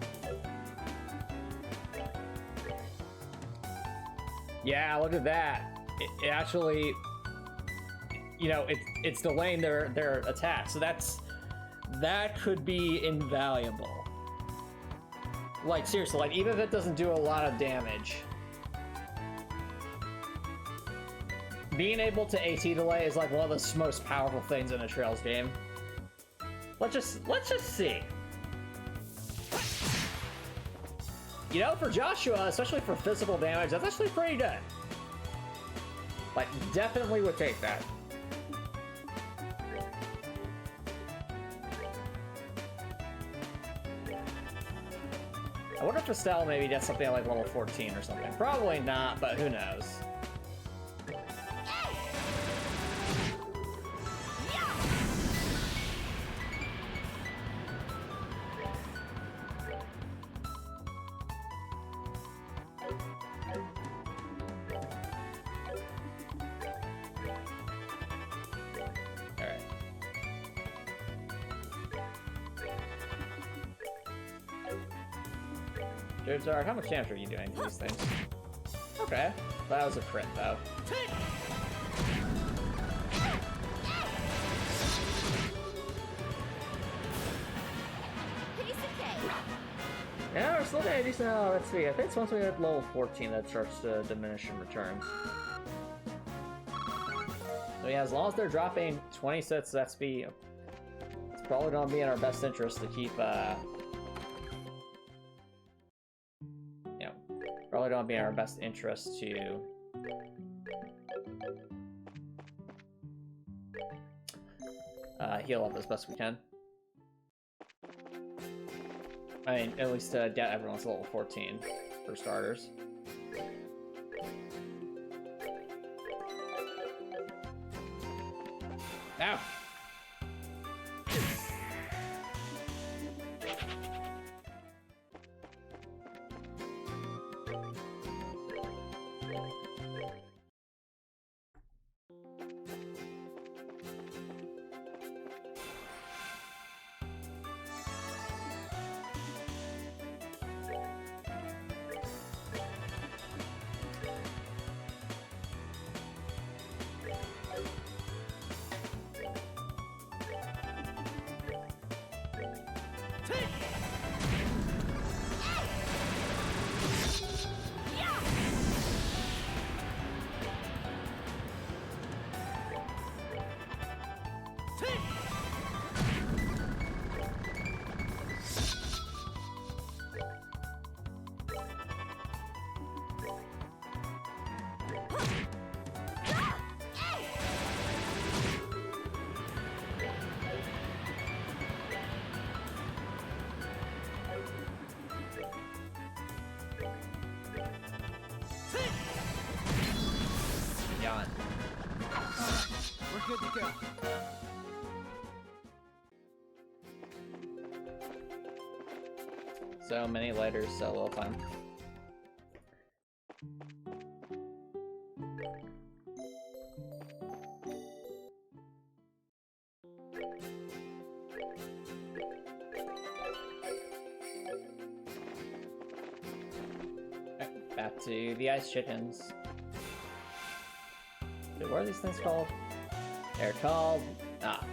Yeah, look at that. It actually, you know, it's delaying their attack. So that could be invaluable. Like, seriously, like, even if it doesn't do a lot of damage, being able to AT delay is like one of the most powerful things in a Trails game. Let's just see. You know, for Joshua, especially for physical damage, that's actually pretty good. Like, definitely would take that. I wonder if Estelle maybe does something like level 14 or something. Probably not, but who knows. Alright. How much damage are you doing to these things? Okay, that was a crit though. Yeah, we're still getting decent. Let's see. I think it's once we hit level 14 that starts to diminish in returns. So yeah, as long as they're dropping 26 XP, it's probably gonna be in our best interest to keep probably don't be in our best interest to heal up as best we can. I mean, at least get everyone's level 14 for starters. Ow! We're good to go. So many lighters, so little time. Alright, back to the ice chickens. What are these things called? They're called... that.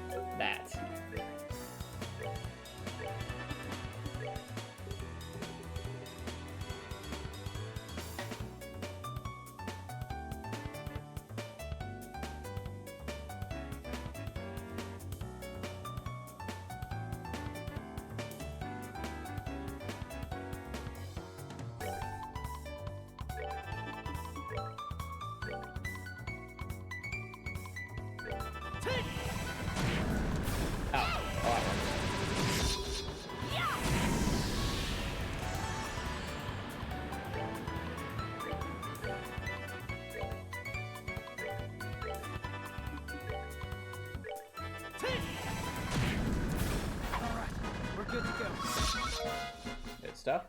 stuff.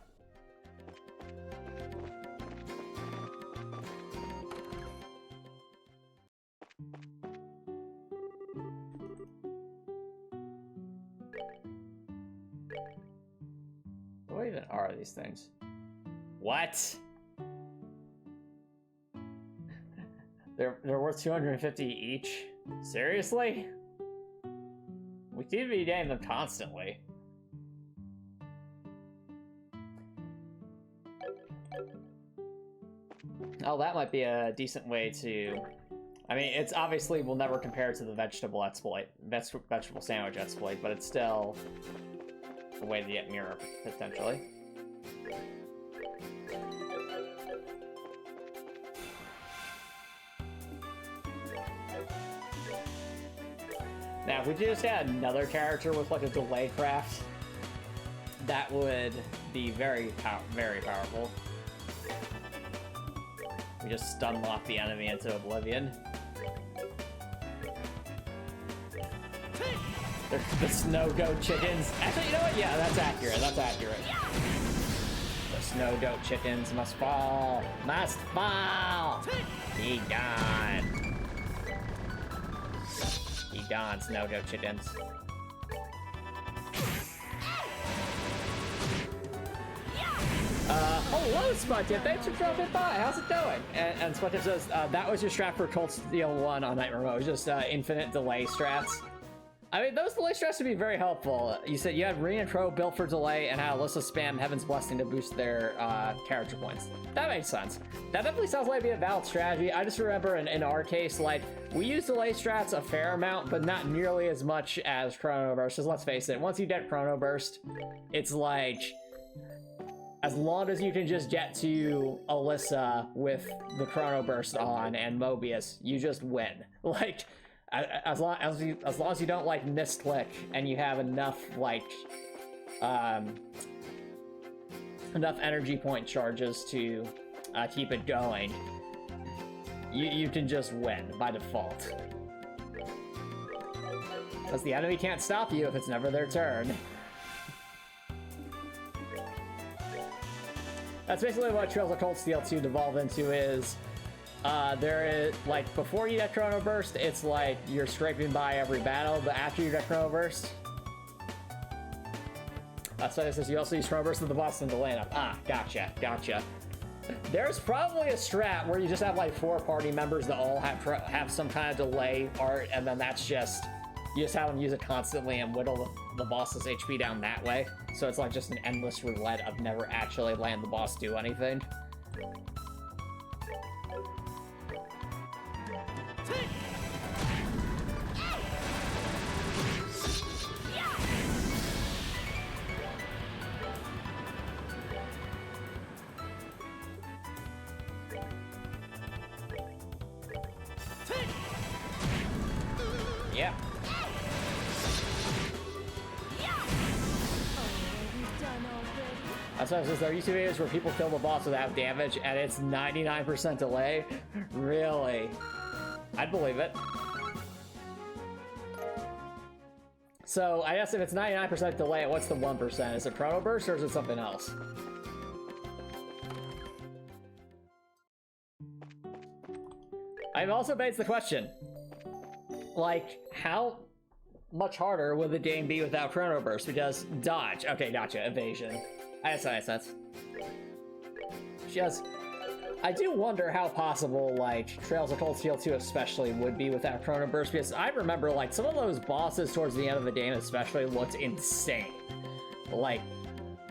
What even are these things? What? They're worth 250 each? Seriously? We seem to be getting them constantly. Oh, that might be a decent way to... I mean, it's obviously will never compare to the vegetable exploit, vegetable sandwich exploit, but it's still a way to get mirror, potentially. Now, if we just had another character with like a delay craft, that would be very powerful. We just stun lock the enemy into oblivion. The snow goat chickens. Actually, you know what? Yeah, that's accurate. That's accurate. The snow goat chickens must fall. Must fall. Be gone. Be gone, snow goat chickens. Hello, Spudtip. Thanks for dropping by. How's it going? And Spudtip says, that was your strat for Cold Steel 1 on Nightmare Mode. It was just infinite delay strats. I mean, those delay strats would be very helpful. You said you had Reintro built for delay and had Alyssa spam Heaven's Blessing to boost their character points. That makes sense. That definitely sounds like it'd be a valid strategy. I just remember in our case, like, we use delay strats a fair amount, but not nearly as much as Chrono Burst. Because let's face it, once you get Chrono Burst, it's like... as long as you can just get to Alyssa with the Chrono Burst on and Mobius, you just win. Like, as long as you don't like misclick and you have enough like enough energy point charges to keep it going, you can just win by default. Because the enemy can't stop you if it's never their turn. That's basically what Trails of Cold Steel 2 devolve into is, there is, like, before you get Chrono Burst, it's like you're scraping by every battle, but after you get Chrono Burst, so it says you also use Chrono Burst with the boss and delay up. Ah, gotcha. There's probably a strat where you just have like 4 party members that all have some kind of delay art, and then that's just, you just have them use it constantly and whittle the boss's HP down that way. So it's like just an endless roulette of never actually letting the boss do anything. Yeah. That's what I was, there used to be videos where people kill the boss without damage and it's 99% delay. Really? I'd believe it. So I guess if it's 99% delay, what's the 1%? Is it Chrono Burst or is it something else? I've also begs the question, like, how much harder would the game be without Chrono Burst? Because dodge, okay, gotcha, evasion. That makes sense. Just, I do wonder how possible, like, Trails of Cold Steel 2 especially would be without Chrono Burst, because I remember, like, some of those bosses towards the end of the game especially looked insane. Like,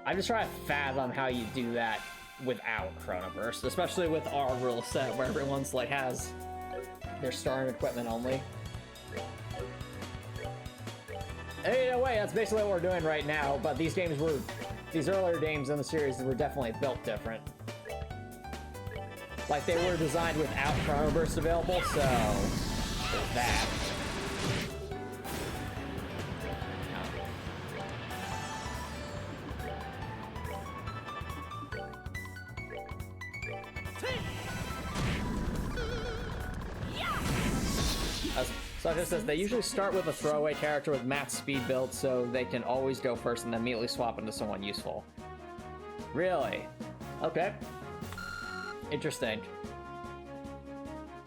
I'm just trying to fathom how you do that without Chrono Burst, especially with our rule set where everyone's, like, has their starting equipment only. In a way, that's basically what we're doing right now, but these earlier games in the series were definitely built different. Like, they were designed without Chrono Burst available, so there's that. So it just says they usually start with a throwaway character with max speed build so they can always go first and then immediately swap into someone useful. Really? Okay. Interesting.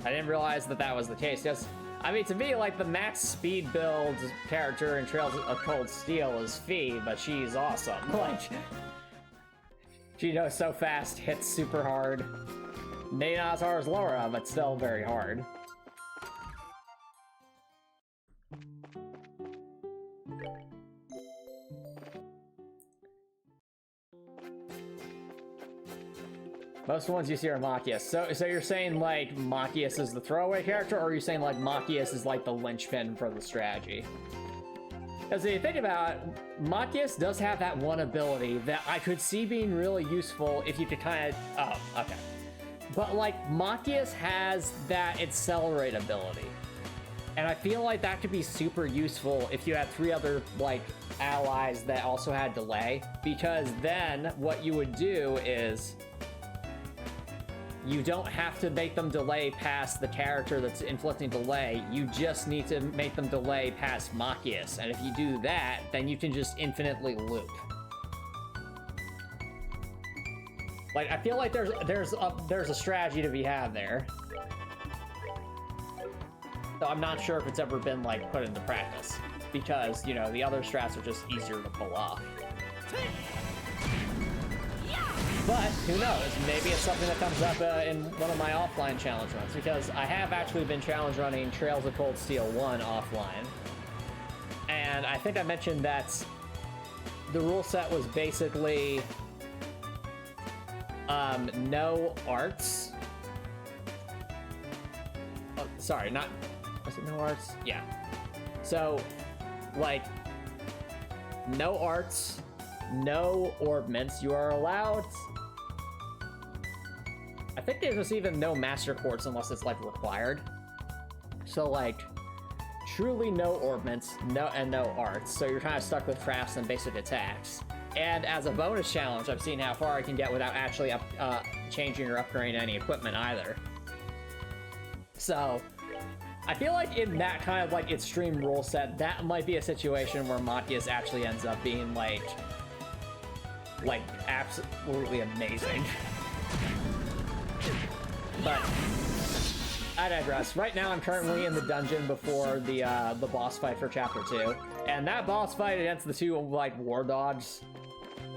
I didn't realize that that was the case, because, I mean, to me, like, the max speed build character in Trails of Cold Steel is Fee, but she's awesome. Like, she goes so fast, hits super hard. Maybe not as hard as Laura, but still very hard. Most ones you see are Machias. So you're saying, like, Machias is the throwaway character, or are you saying, like, Machias is, like, the linchpin for the strategy? Because if you think about it, Machias does have that one ability that I could see being really useful if you could kind of... Oh, okay. But, like, Machias has that Accelerate ability. And I feel like that could be super useful if you had 3 other, like, allies that also had Delay. Because then what you would do is... you don't have to make them delay past the character that's inflicting delay. You just need to make them delay past Machias. And if you do that, then you can just infinitely loop. Like, I feel like there's a strategy to be had there. So I'm not sure if it's ever been, like, put into practice. Because, you know, the other strats are just easier to pull off. But, who knows, maybe it's something that comes up in one of my offline challenge runs, because I have actually been challenge running Trails of Cold Steel 1 offline. And I think I mentioned that the rule set was basically no arts. Oh, sorry, not... was it no arts? Yeah. So, like, no arts, no orbments. You are allowed... I think there's just even no Master Quartz unless it's, like, required. So, like, truly no orbments, no arts. So you're kind of stuck with crafts and basic attacks. And as a bonus challenge, I've seen how far I can get without actually changing or upgrading any equipment either. So, I feel like in that kind of, like, extreme rule set, that might be a situation where Machias actually ends up being, like absolutely amazing. But I digress. Right now, I'm currently in the dungeon before the boss fight for Chapter 2, and that boss fight against the 2, like, war dogs,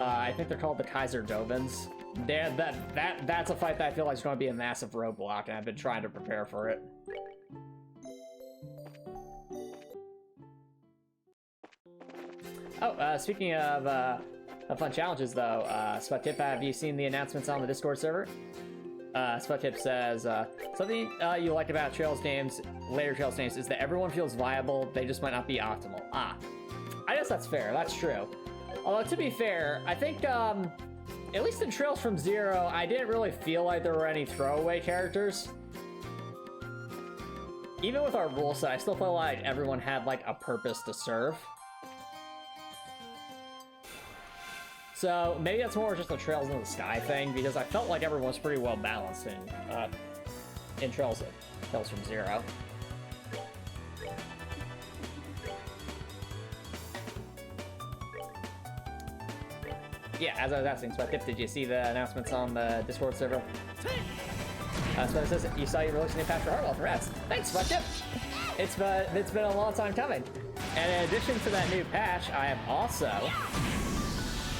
I think they're called the Kaiser Dovins. That's a fight that I feel like is going to be a massive roadblock, and I've been trying to prepare for it. Oh, speaking of fun challenges, though, Sputip, have you seen the announcements on the Discord server? Sputip says, something you like about Trails games, later Trails games, is that everyone feels viable, they just might not be optimal. Ah, I guess that's fair, that's true. Although, to be fair, I think, at least in Trails from Zero, I didn't really feel like there were any throwaway characters. Even with our rule set, I still felt like everyone had, like, a purpose to serve. So maybe that's more just a Trails in the Sky thing, because I felt like everyone was pretty well balanced in Trails from Zero. Yeah, as I was asking, Sputip, did you see the announcements on the Discord server? Sputip says, you saw you released a new patch for Heartwell. Congrats. Thanks, Sputip. It's been a long time coming. And in addition to that new patch, I have also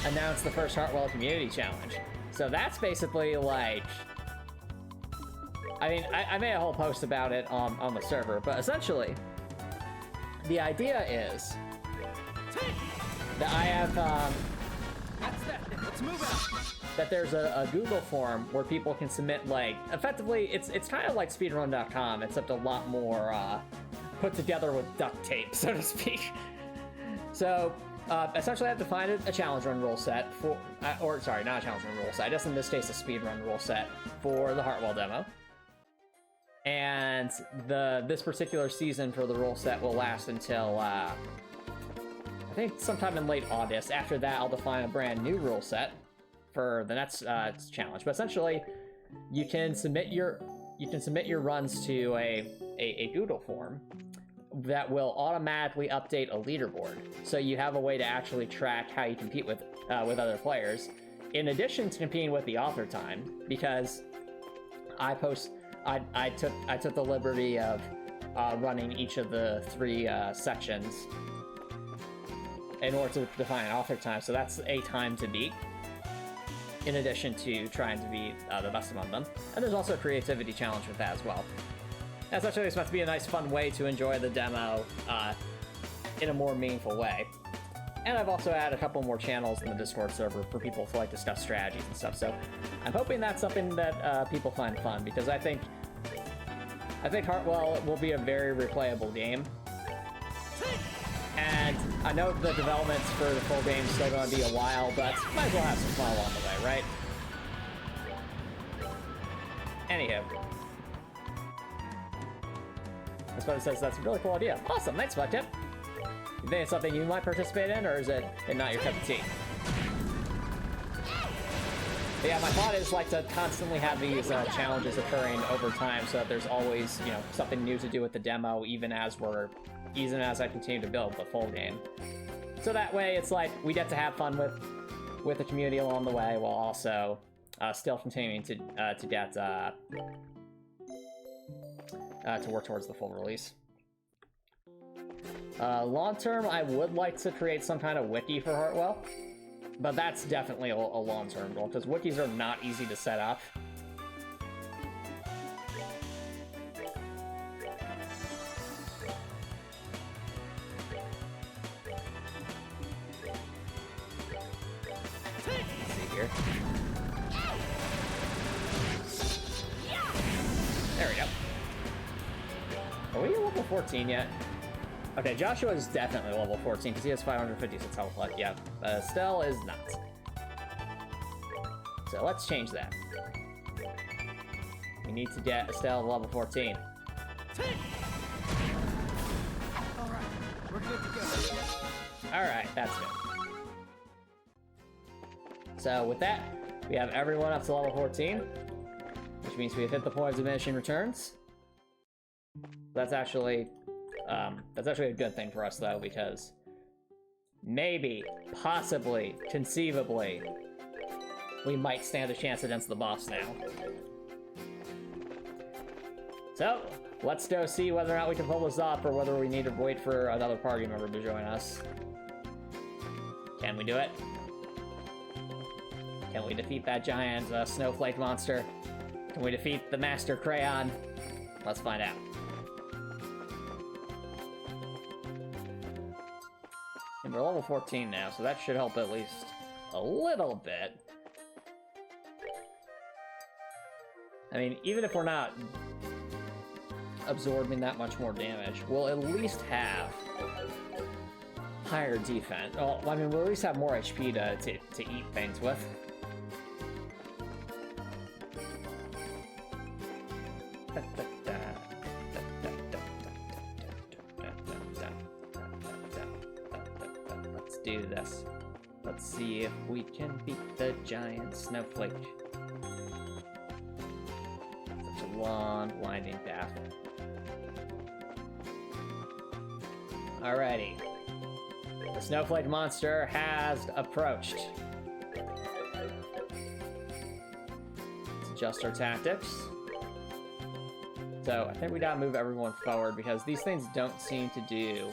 announced the first Heartwell Community Challenge. So that's basically like... I mean, I made a whole post about it on the server, but essentially, the idea is that I have... That's that. Let's move out. That there's a Google form where people can submit, like... Effectively, it's kind of like speedrun.com, except a lot more put together with duct tape, so to speak. So... essentially, I have to find a challenge run rule set for, or sorry, not a challenge run rule set. I guess in this case, a speed run rule set for the Heartwell demo. And this particular season for the rule set will last until I think sometime in late August. After that, I'll define a brand new rule set for the next challenge. But essentially, you can submit your runs to a Google form that will automatically update a leaderboard, so you have a way to actually track how you compete with other players. in addition to competing with the author time, because I took the liberty of running each of the 3 sections in order to define an author time, so that's a time to beat, in addition to trying to be the best among them. And there's also a creativity challenge with that as well. That's actually supposed to be a nice, fun way to enjoy the demo in a more meaningful way. And I've also added a couple more channels in the Discord server for people who like to discuss strategies and stuff, so I'm hoping that's something that people find fun, because I think Heartwell will be a very replayable game. And I know the developments for the full game is still going to be a while, but might as well have some fun along the way, right? Anywho. That's what it says. That's a really cool idea. Awesome, thanks, Bucktip. You think it's something you might participate in, or is it not your cup of tea? But yeah, my thought is like to constantly have these challenges occurring over time, so that there's always, you know, something new to do with the demo, even as I continue to build the full game. So that way, it's like we get to have fun with the community along the way, while also still continuing to get to work towards the full release. Long term, I would like to create some kind of wiki for Heartwell, but that's definitely a long-term goal, because wikis are not easy to set up. Let's see here. There we go. Are we at level 14 yet? Okay, Joshua is definitely level 14 because he has 556 health left. Yeah, Estelle is not. So let's change that. We need to get Estelle level 14. Alright, we're good to go. Alright, that's good. So with that, we have everyone up to level 14, which means we have hit the point of diminishing returns. That's actually a good thing for us, though, because maybe, possibly, conceivably, we might stand a chance against the boss now. So, let's go see whether or not we can pull this off, or whether we need to wait for another party member to join us. Can we do it? Can we defeat that giant snowflake monster? Can we defeat the Master Cryon? Let's find out. And we're level 14 now, so that should help at least a little bit. I mean, even if we're not absorbing that much more damage, we'll at least have higher defense. Well, I mean, we'll at least have more HP to eat things with. Let's do this. Let's see if we can beat the giant snowflake. Such a long, winding path. Alrighty. The snowflake monster has approached. Let's adjust our tactics. So, I think we gotta move everyone forward because these things don't seem to do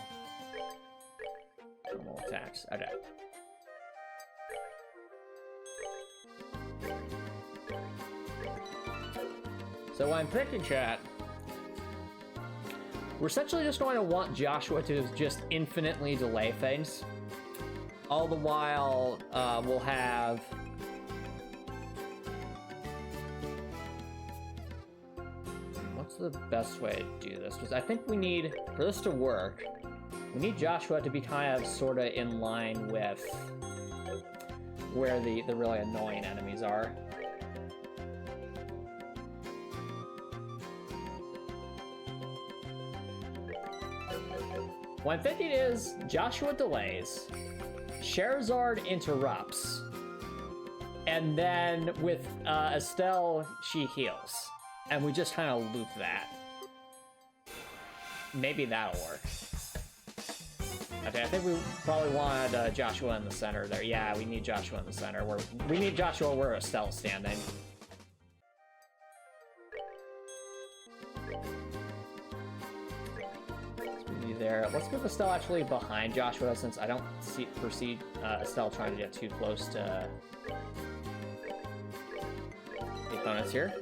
normal attacks. Okay. So I'm thinking, chat, we're essentially just going to want Joshua to just infinitely delay things. All the while, we'll have... What's the best way to do this? Because I think we need, for this to work, we need Joshua to be kind of sort of in line with where the really annoying enemies are. What I'm thinking is, Joshua delays, Sherazard interrupts, and then with Estelle, she heals. And we just kind of loop that. Maybe that'll work. Okay, I think we probably wanted Joshua in the center there. Yeah, we need Joshua in the center. We need Joshua where Estelle's standing. There. Let's move Estelle actually behind Joshua since I don't foresee Estelle trying to get too close to the opponents here.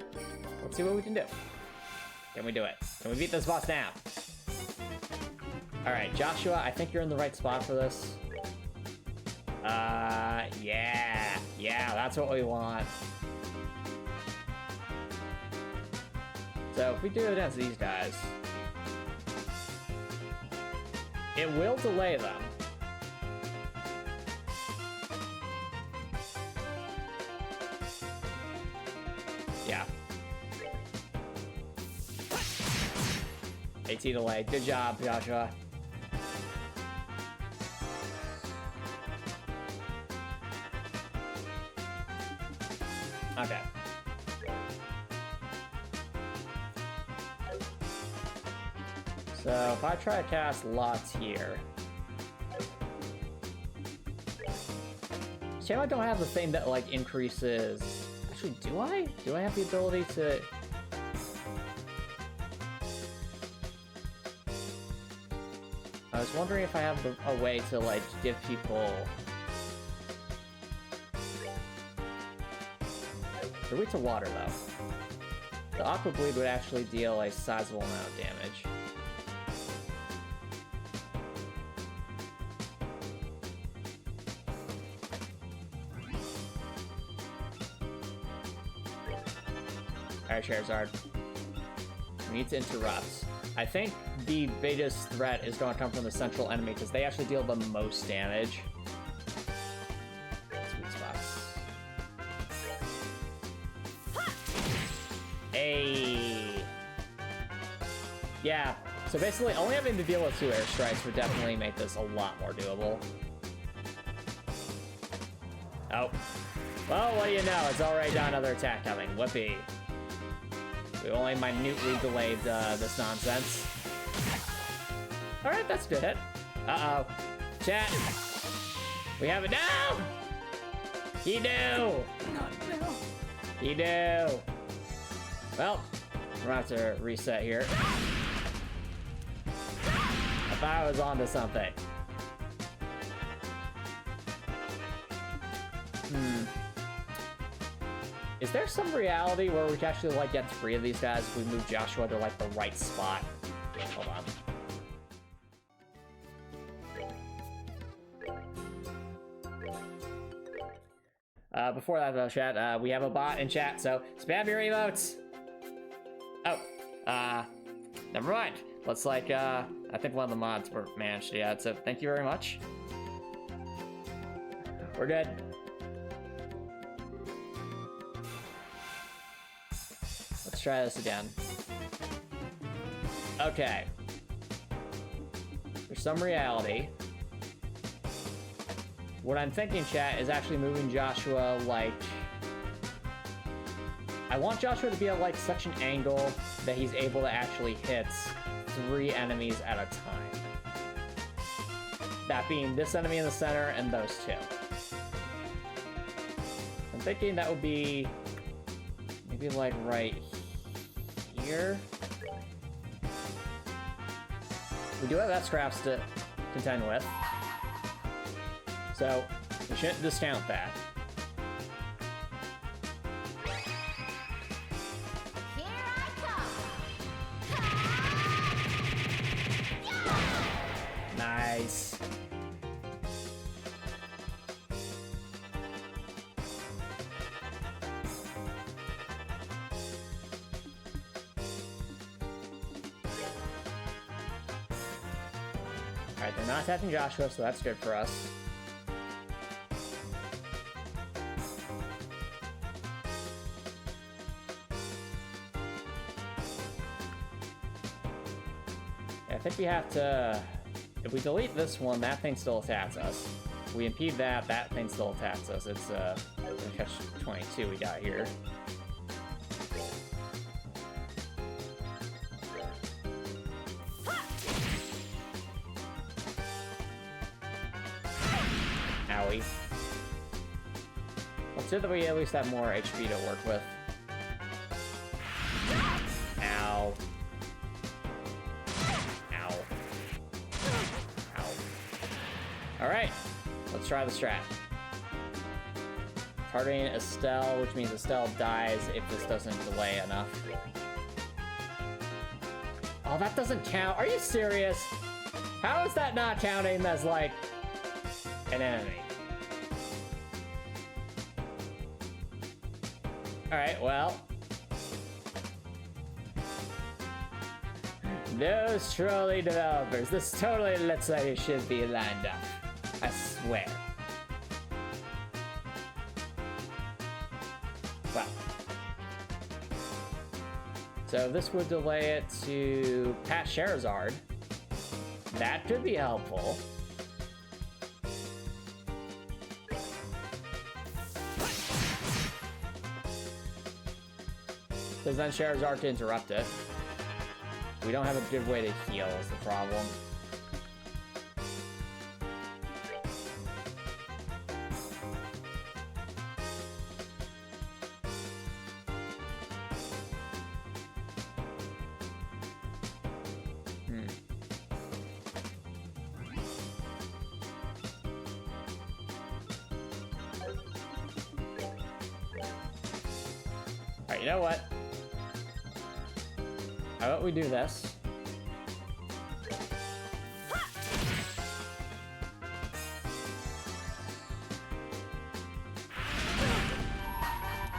Let's see what we can do. Can we do it? Can we beat this boss now? Alright, Joshua, I think you're in the right spot for this. Yeah, that's what we want. So if we do it against these guys, it will delay them. Yeah. AT delay. Good job, Joshua. Okay. So if I try to cast lots here, shame I don't have the thing that like increases. Actually, do I? Do I have the ability to? I was wondering if I have a way to like give people. They're weak to water though. The Aqua Bleed would actually deal a sizable amount of damage. Alright, Charizard. We need to interrupt. I think the biggest threat is going to come from the central enemy because they actually deal the most damage. Sweet spots. Hey. Yeah. So basically, only having to deal with 2 airstrikes would definitely make this a lot more doable. Oh. Well, what do you know? It's already got another attack coming. Whoopee. We only minutely delayed this nonsense. Alright, that's a good hit. Uh-oh. Chat. We have it now! He do! He do! Well, we're gonna have to reset here. I thought I was onto something. Is there some reality where we can actually like get 3 of these guys if we move Joshua to like the right spot? Hold on. Before that though, chat, we have a bot in chat, so spam your emotes! Oh, never mind. Looks like, I think one of the mods were managed yet, so thank you very much. We're good. Let's try this again. Okay. There's some reality. What I'm thinking, chat, is actually moving Joshua, like... I want Joshua to be at, like, such an angle that he's able to actually hit 3 enemies at a time. That being this enemy in the center and those 2. I'm thinking that would be... maybe, like, right here. We do have that scraps to contend with, so we shouldn't discount that. Here I come. Nice. Alright, they're not attacking Joshua, so that's good for us. I think we have to... if we delete this one, that thing still attacks us. If we impede that, that thing still attacks us. It's catch 22 we got here. Owie. Let's do that we at least have more HP to work with. Ow. Ow. Ow. Alright, let's try the strat. Targeting Estelle, which means Estelle dies if this doesn't delay enough. Oh, that doesn't count. Are you serious? How is that not counting as, like, an enemy? Alright, well. Those trolley developers. This totally looks like it should be lined up. I swear. Well. So this would delay it to past Scheherazade. That could be helpful. Because then Scheherazade can interrupt it. We don't have a good way to heal is the problem. Alright, you know what? How about we do this?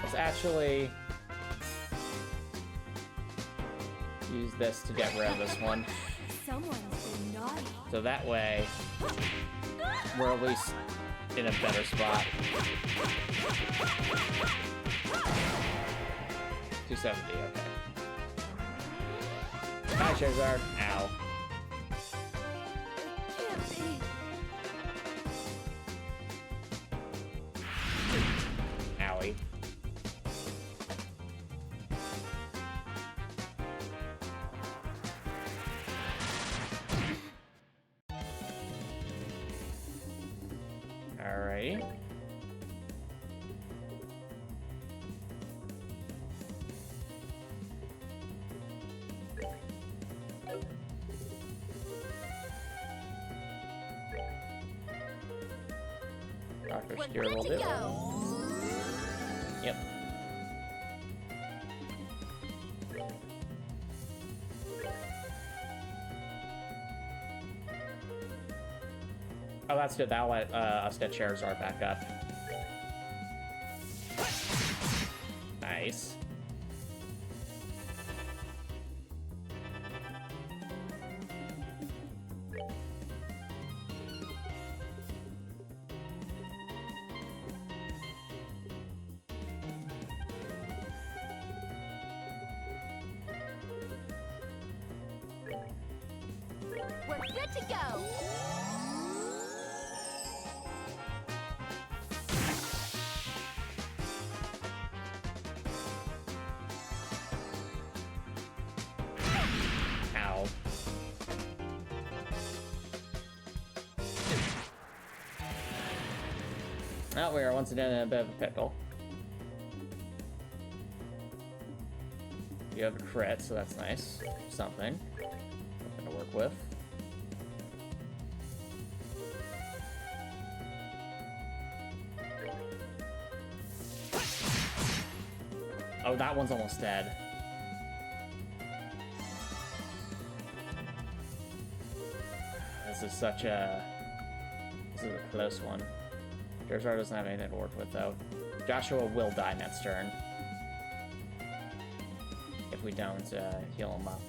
Let's actually use this to get rid of this one. Someone's been naughty. So that way, we're at least in a better spot. 270, okay. Hi, Scheherazade. Ow. It can't be. Owie. Alrighty. Dr. We're Steer good will to do. go. Yep. Oh, that's good. That'll let us get Scheherazade back up. Nice. We're good to go. Ow. Oh, we are once again in a bit of a pickle. You have a crit, so that's nice. Something to work with. Oh, that one's almost dead. This is such a... This is a close one. Scheherazade doesn't have anything to work with, though. Joshua will die next turn. If we don't heal him up.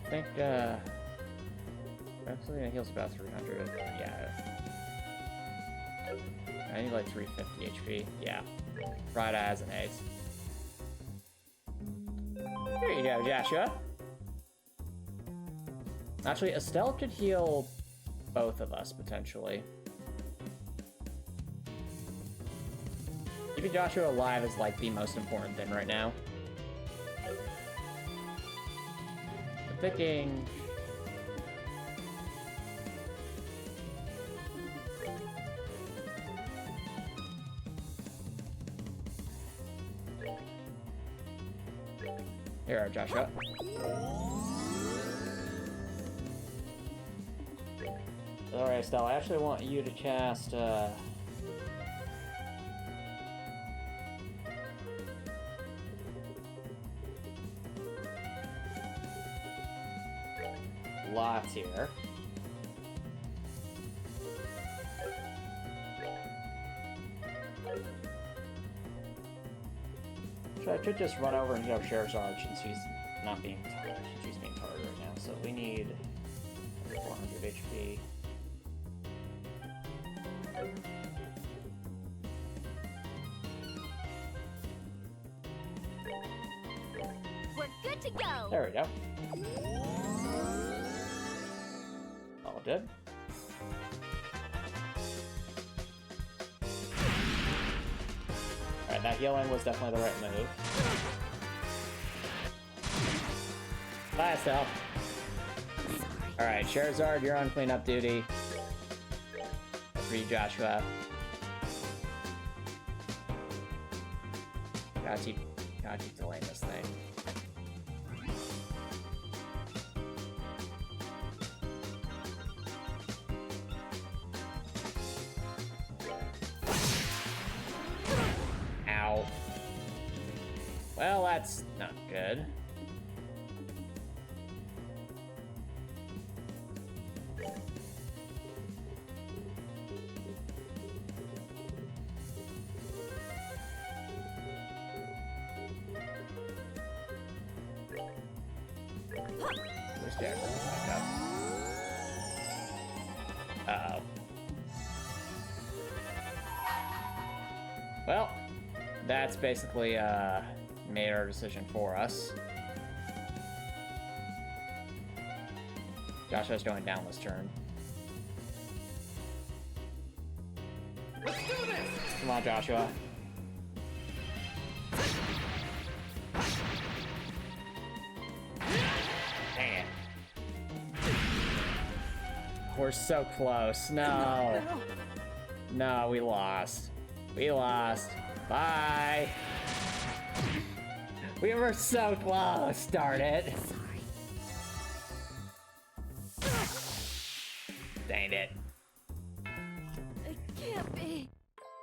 I think, actually, it heals about 300. Yeah. I need like 350 HP. Yeah. Rada has an ace. Here you go, Joshua. Actually, Estelle could heal both of us, potentially. Keeping Joshua alive is like the most important thing right now. I'm thinking... Here are Joshua. Alright, Estelle, I actually want you to cast, lots here. So I could just run over and go Sheriff's Arch since she's not being targeted. She's being targeted right now. So we need 400 HP. We're good to go. There we go. All good. Alright, that healing was definitely the right move. Bye, Estelle. Alright, Charizard, you're on cleanup duty. For you, Joshua. Gotta keep delaying this thing. Ow. Well, that's not good. Where's Jack? Uh-oh. Well, that's basically made our decision for us. Joshua's going down this turn. Let's do this! Come on, Joshua. Dang it. We're so close. No. No, we lost. We lost. Bye. We were so close. Darn it. Dang it. It can't be.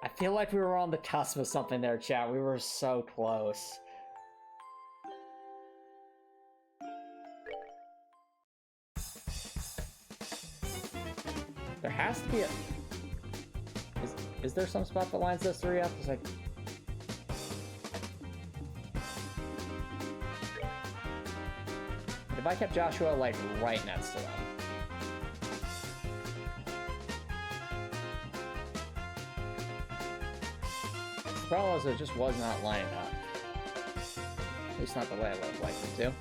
I feel like we were on the cusp of something there, chat. We were so close. There has to be a... Is there some spot that lines those three up? It's like... If I kept Joshua, like, right next to them. The problem is it just was not lining up. At least not the way I would have liked it to.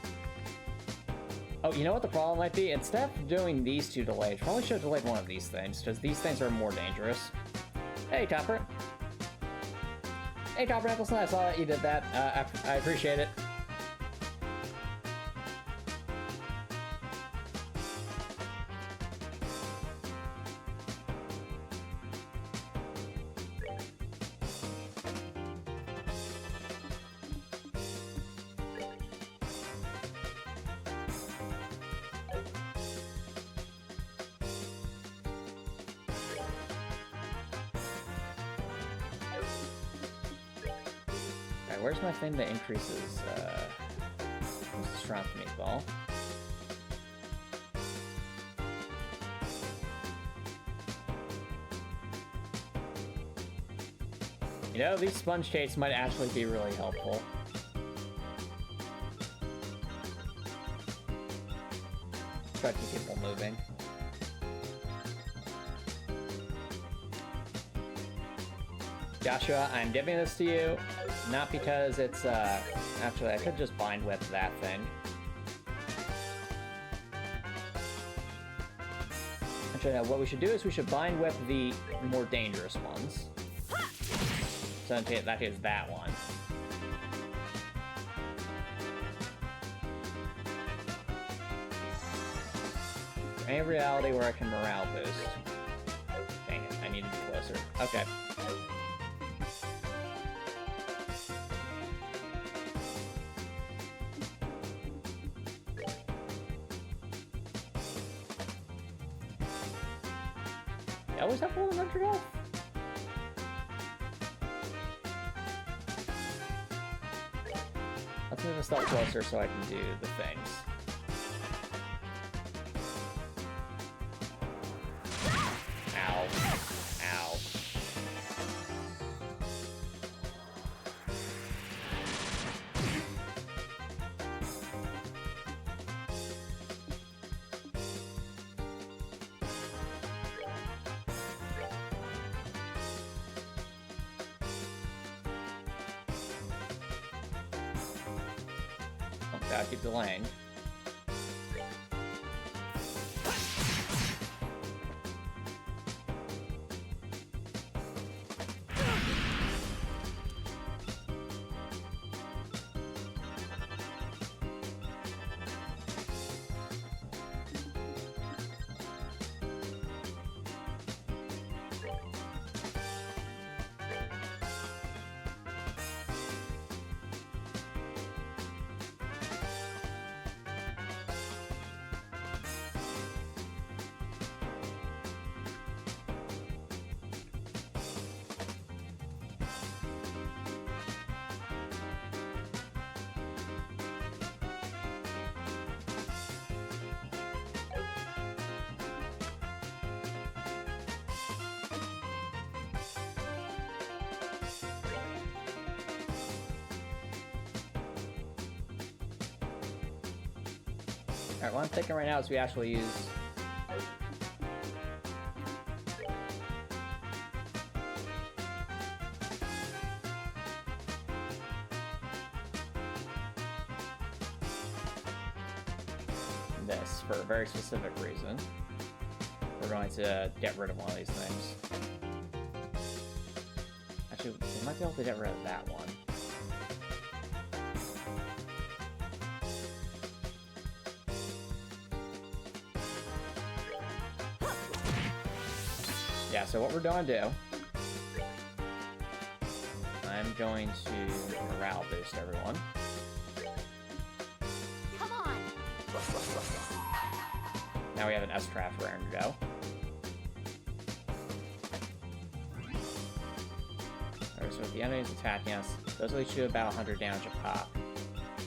Oh, you know what the problem might be? Instead of doing these two delays, probably should have delayed one of these things, because these things are more dangerous. Hey, Topper. Hey, Topper Nicholson, I saw that you did that. I appreciate it. Where's my thing that increases strength meatball? You know, these sponge cakes might actually be really helpful. Try to keep people moving. Joshua, I'm giving this to you. Not because it's, actually, I could just bind whip that thing. Actually, no, what we should do is we should bind whip the more dangerous ones. That is that one. Any reality where I can morale boost. Dang it, I need to be closer. Okay. I always have 100 off. Let's move a step closer so I can do the things. Ow. Ow. Okay, I keep delaying. Alright, what I'm thinking right now is we actually use... this for a very specific reason. We're going to get rid of one of these things. Actually, we might be able to get rid of that one. Yeah, so what we're going to do, I'm going to morale boost everyone. Come on. Now we have an S-trap raring to go. Alright, so if the enemy's attacking us, those will each do about 100 damage a pop.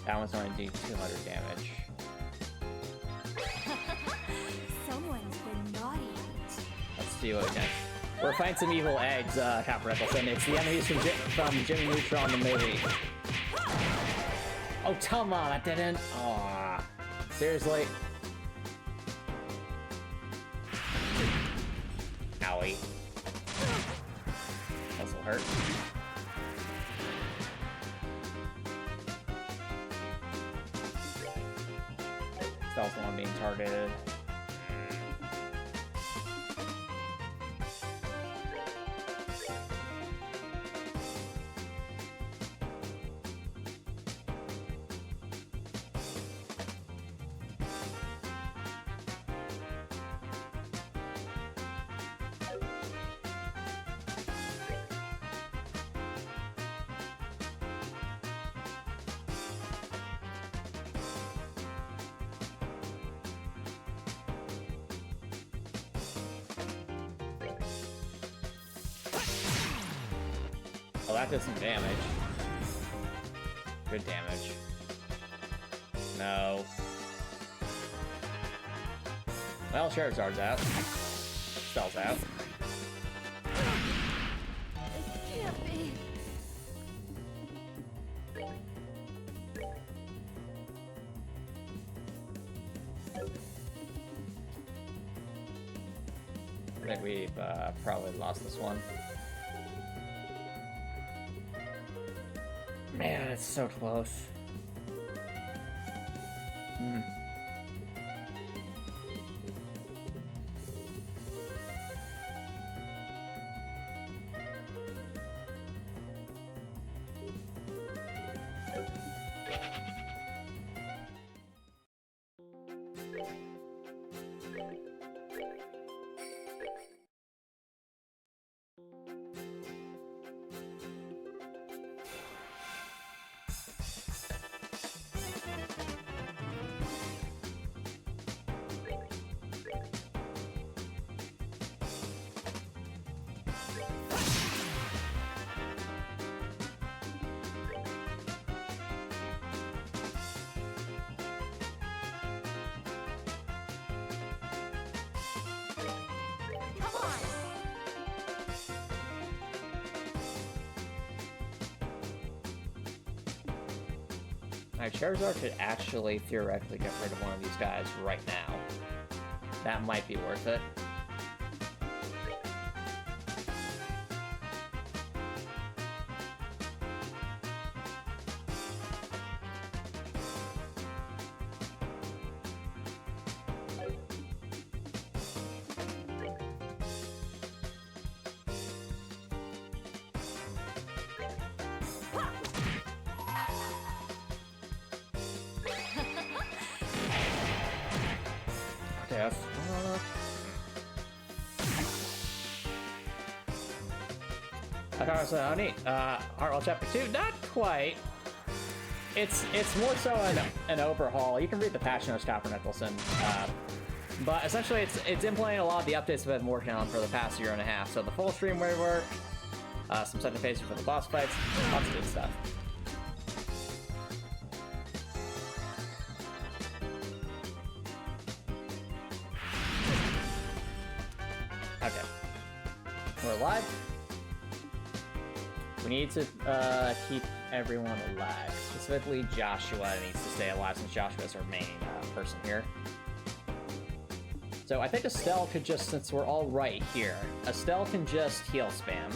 That one's going to do 200 damage. Someone's been naughty. Let's do it again. We're fighting some evil eggs, Captain Nicholson. It's the enemies from Jimmy Neutron, the movie. Oh, come on, I didn't. Aww. Seriously? Owie. This will hurt. Stealth one being targeted. Oh, that did some damage. Good damage. No. Well, Charizard's out. Stealth's out. It can't be. I think we've probably lost this one. Man, it's so close. Alright, Charizard could actually theoretically get rid of one of these guys right now. That might be worth it. Yes. So neat. Heartwell Chapter 2, not quite. It's more so an overhaul. You can read the patch notes, Copper Nicholson. But essentially, it's implementing a lot of the updates we've been working on for the past year and a half. So the full stream rework, some second phases for the boss fights, lots of good stuff. Okay, we're alive. We need to keep everyone alive. Specifically, Joshua needs to stay alive since Joshua is our main person here. So I think Estelle could just, since we're all right here, Estelle can just heal spam.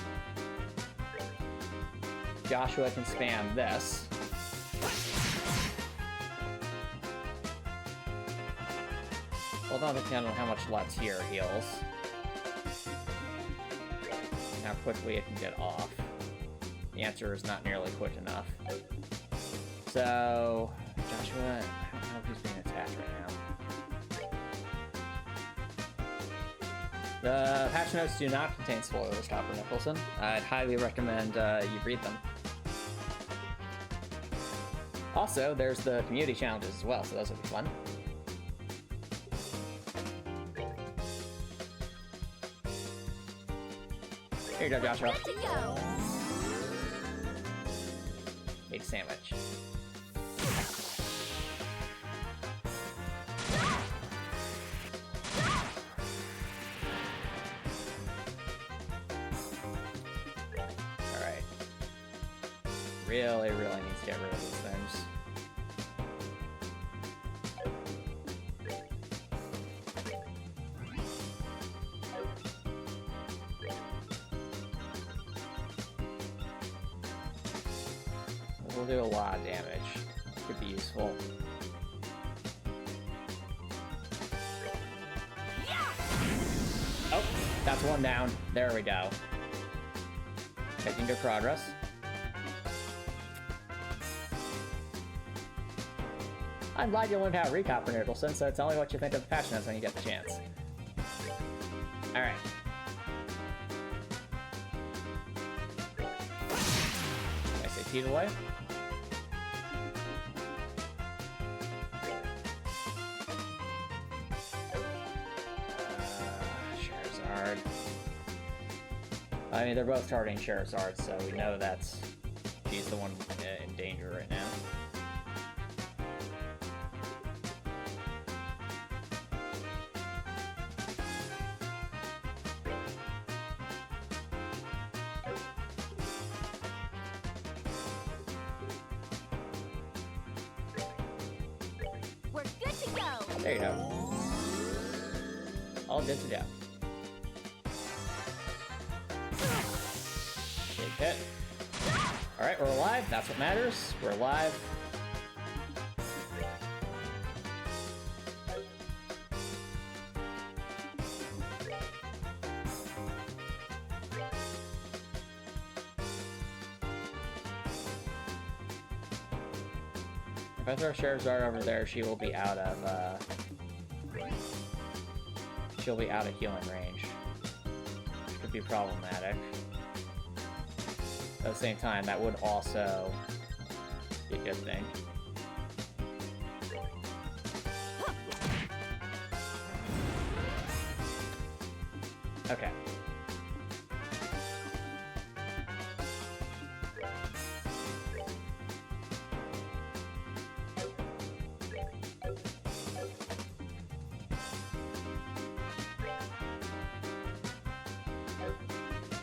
Joshua can spam this. Well, not depending on how much Let's Hear heals. And how quickly it can get off. The answer is not nearly quick enough. So, Joshua, I don't know if he's being attacked right now. The patch notes do not contain spoilers, Copper Nicholson. I'd highly recommend you read them. Also, there's the community challenges as well, so those will be fun. Here you go, Joshua. Make a sandwich. Alright. Really needs to get rid of these things. Will do a lot of damage. Could be useful. Oh, that's one down. There we go. Making good progress. I'm glad you learned how to read Copper Nicholson, so tell me what you think of the patch notes when you get the chance. Alright. I say teed away. Charizard. I mean, they're both targeting Charizard, so we know that's she's the one in danger right now. We're good to go. There you go. All good to go. Big hit. Alright, we're alive. That's what matters. We're alive. If I throw Charizard over there, she will be out of healing range, which could be problematic. At the same time, that would also be a good thing. Okay.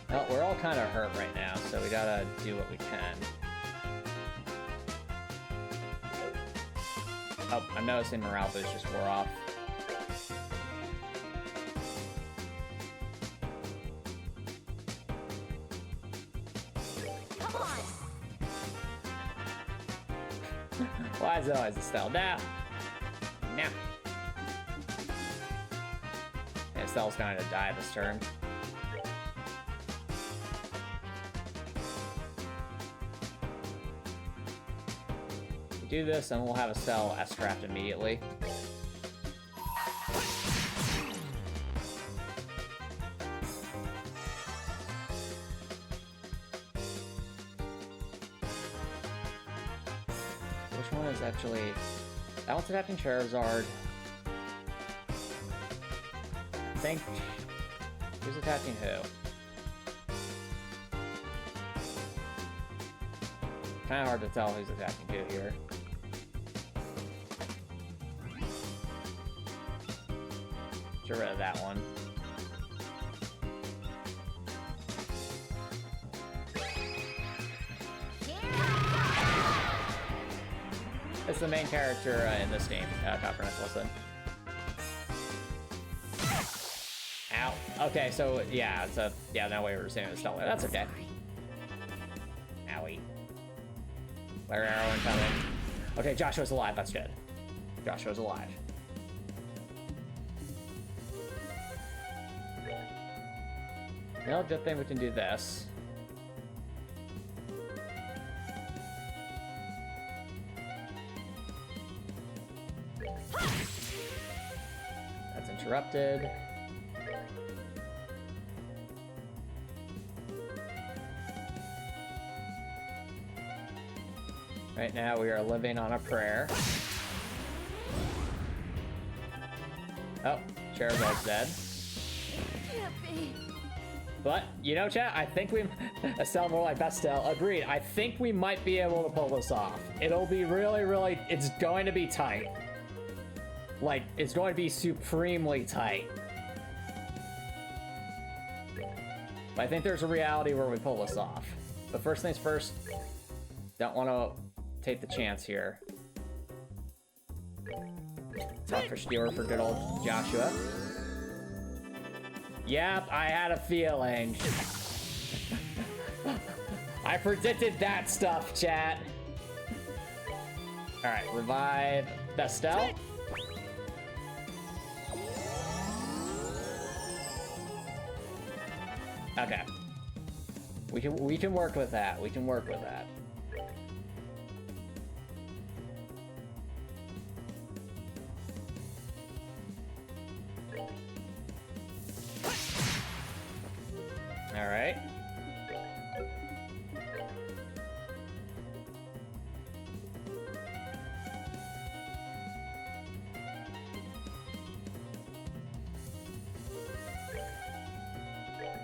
Well, we're all kind of hurt right now, so we gotta do what we can. Oh, I'm noticing Moralpha's just wore off. Come on. Why is it always Estelle? Now! Now! Estelle's going to die this turn. We do this, and we'll have Estelle S-craft immediately. Which one is actually... That one's attacking Charizard. I think... Who's attacking who? Kind of hard to tell who's attacking who here. Get rid of that one. It's the main character in this game, Copper Nicholson. Ow. Okay, so yeah, it's a no way we're saying it's not. That's okay. Owie. Flare arrow incoming. Okay, Joshua's alive. That's good. Joshua's alive. Well, good thing we can do this. That's interrupted. Right now we are living on a prayer. Oh, Charizard's dead. Can't be. But, you know, chat, I think we... Estelle more like Estelle. Agreed. I think we might be able to pull this off. It'll be really... It's going to be tight. Like, it's going to be supremely tight. But I think there's a reality where we pull this off. But first things first, don't want to take the chance here. Top for Stealer for good old Joshua. Yep, I had a feeling. I predicted that stuff, chat. Alright, revive Estelle. Okay. We can work with that. We can work with that. All right.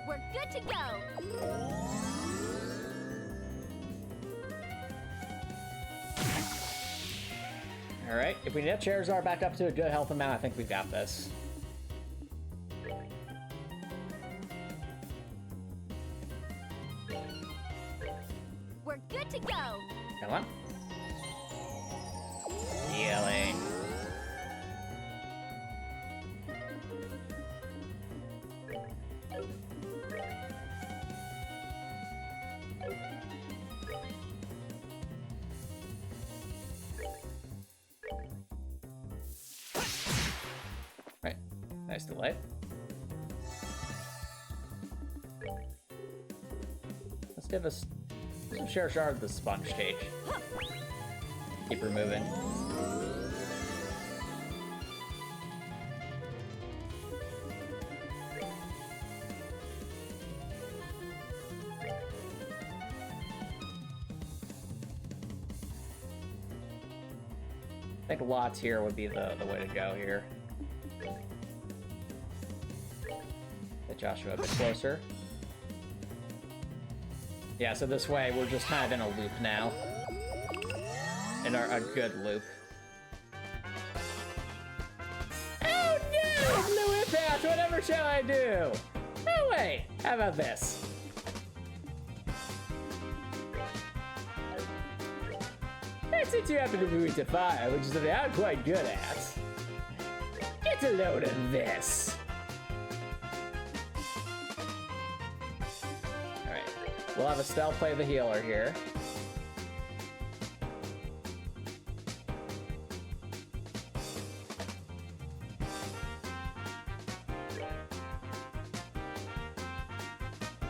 We're good to go. All right. If we get Charizard back up to a good health amount, I think we've got this. We're good to go. Come on. Healing. Right. Nice delay. Let's give us some Charizard the sponge stage. Keep her moving. I think lots here would be the way to go here. Get Joshua a bit closer. Yeah, so this way we're just kind of in a loop now. In a good loop. Oh no! Blue Impact! Whatever shall I do? Oh wait! How about this? And since you happen to be weak to fire, which is something I'm quite good at, get a load of this. Alright, we'll have Estelle play the healer here.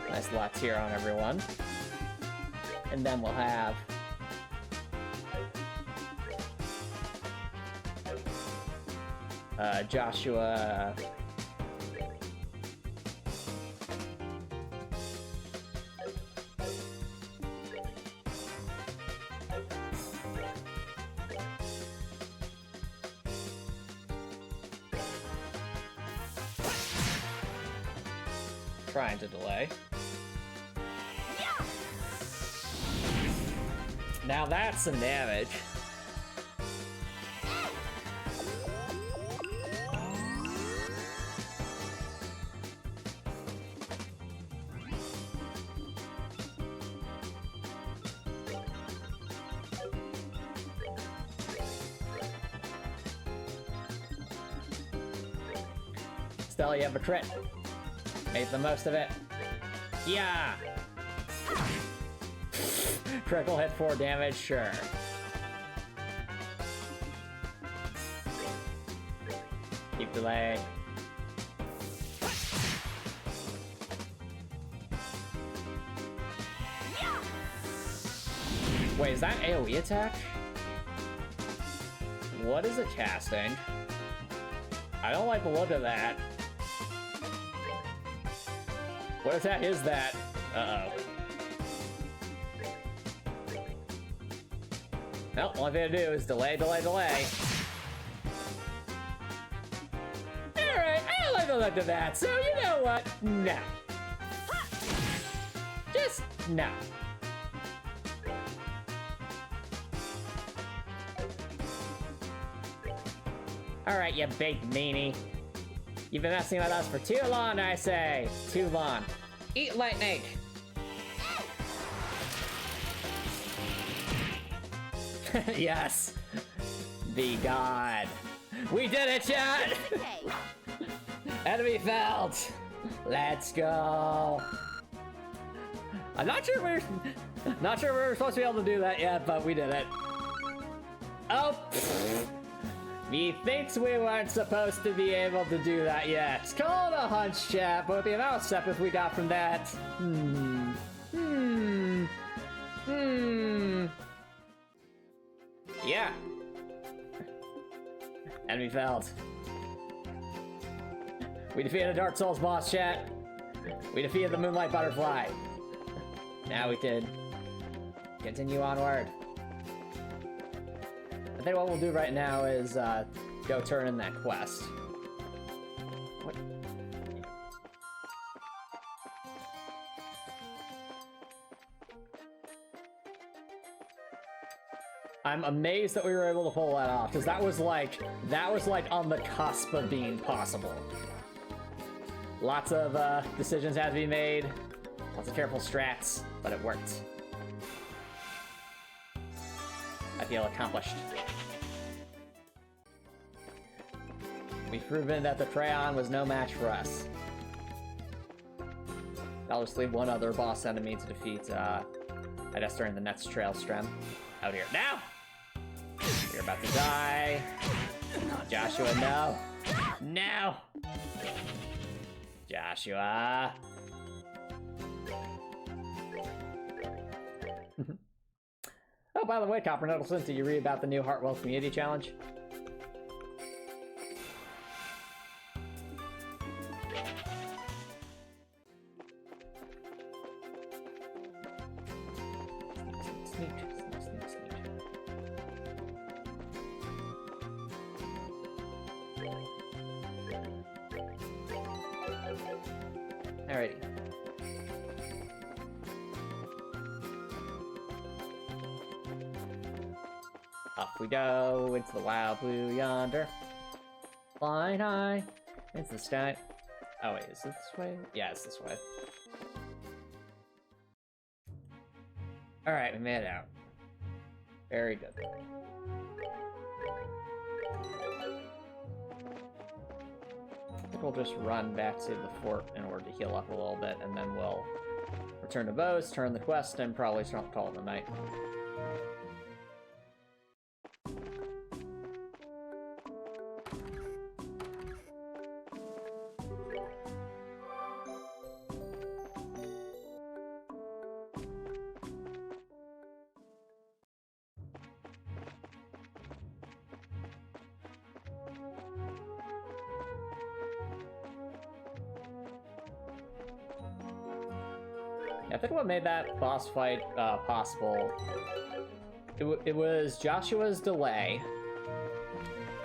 Nice lots here on everyone. And then we'll have Joshua. Trying to delay. Now that's some damage. Still, you have a crit. Make the most of it. Yeah! Critical hit 4 damage, sure. Keep delay. Wait, is that AoE attack? What is it casting? I don't like the look of that. What attack is that? Uh-oh. Well, only thing to do is delay, delay, delay. Alright, I don't like the look of that, so you know what? No. Just no. Alright, you big meanie. You've been messing with us for too long, I say. Too long. Eat lightning. Yes. The god. We did it, chat! Enemy felled. Let's go. I'm not sure we're supposed to be able to do that yet, but we did it. Oh. He thinks we weren't supposed to be able to do that yet. Call it a hunch, chat, but with the amount of steppers we got from that. Yeah. Enemy felled. We defeated a Dark Souls boss, chat. We defeated the Moonlight Butterfly. Now we can continue onward. I think what we'll do right now is go turn in that quest. What? I'm amazed that we were able to pull that off, because that was like on the cusp of being possible. Lots of decisions had to be made, lots of careful strats, but it worked. I feel accomplished. We've proven that the Cryon was no match for us. I'll just leave one other boss enemy to defeat, I guess during the next trail strem. Out here. Now! You're about to die. Joshua, no. No! Joshua! Oh, by the way, Copper Nettleson, did you read about the new Heartwell Community Challenge? Alrighty. Up we go into the wild blue yonder. Flying high into the sky. Oh wait, is it this way? Yeah, it's this way. Alright, we made it out. Very good. I think we'll just run back to the fort in order to heal up a little bit, and then we'll return to Bose, turn the quest, and probably call it a night. I think what made that boss fight possible, it was Joshua's delay,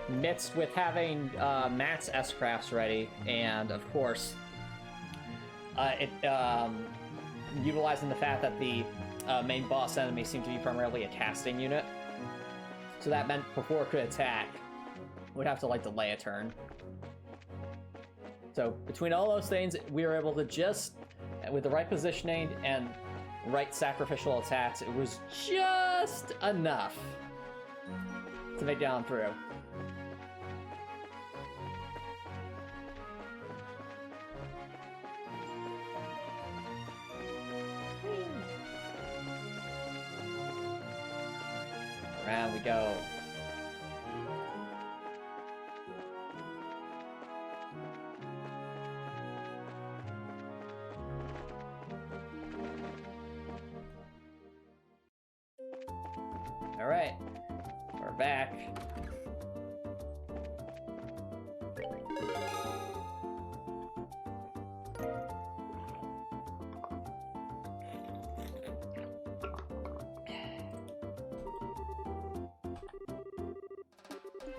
mixed with having Matt's S-Crafts ready, and of course, utilizing the fact that the main boss enemy seemed to be primarily a casting unit. So that meant before it could attack, we'd have to like delay a turn. So between all those things, we were able to just, with the right positioning and right sacrificial attacks, it was just enough to make down through. Around we go. Alright, we're back.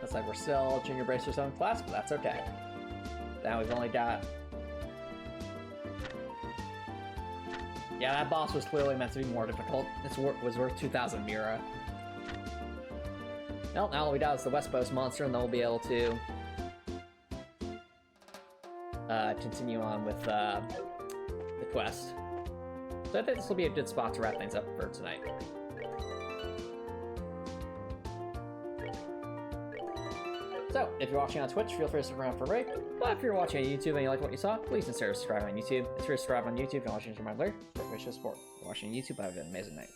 Looks like we're still Junior Bracer's own class, but that's okay. Now we've only got... Yeah, that boss was clearly meant to be more difficult. This was worth 2,000 Mira. Well, now all we got is the West Coast monster, and then we'll be able to continue on with the quest. So I think this will be a good spot to wrap things up for tonight. So, if you're watching on Twitch, feel free to stick around for a break. But if you're watching on YouTube and you like what you saw, please consider subscribing on YouTube. If you're subscribed on YouTube and watching from my alert, feel free to support. If you're watching on YouTube, have an amazing night.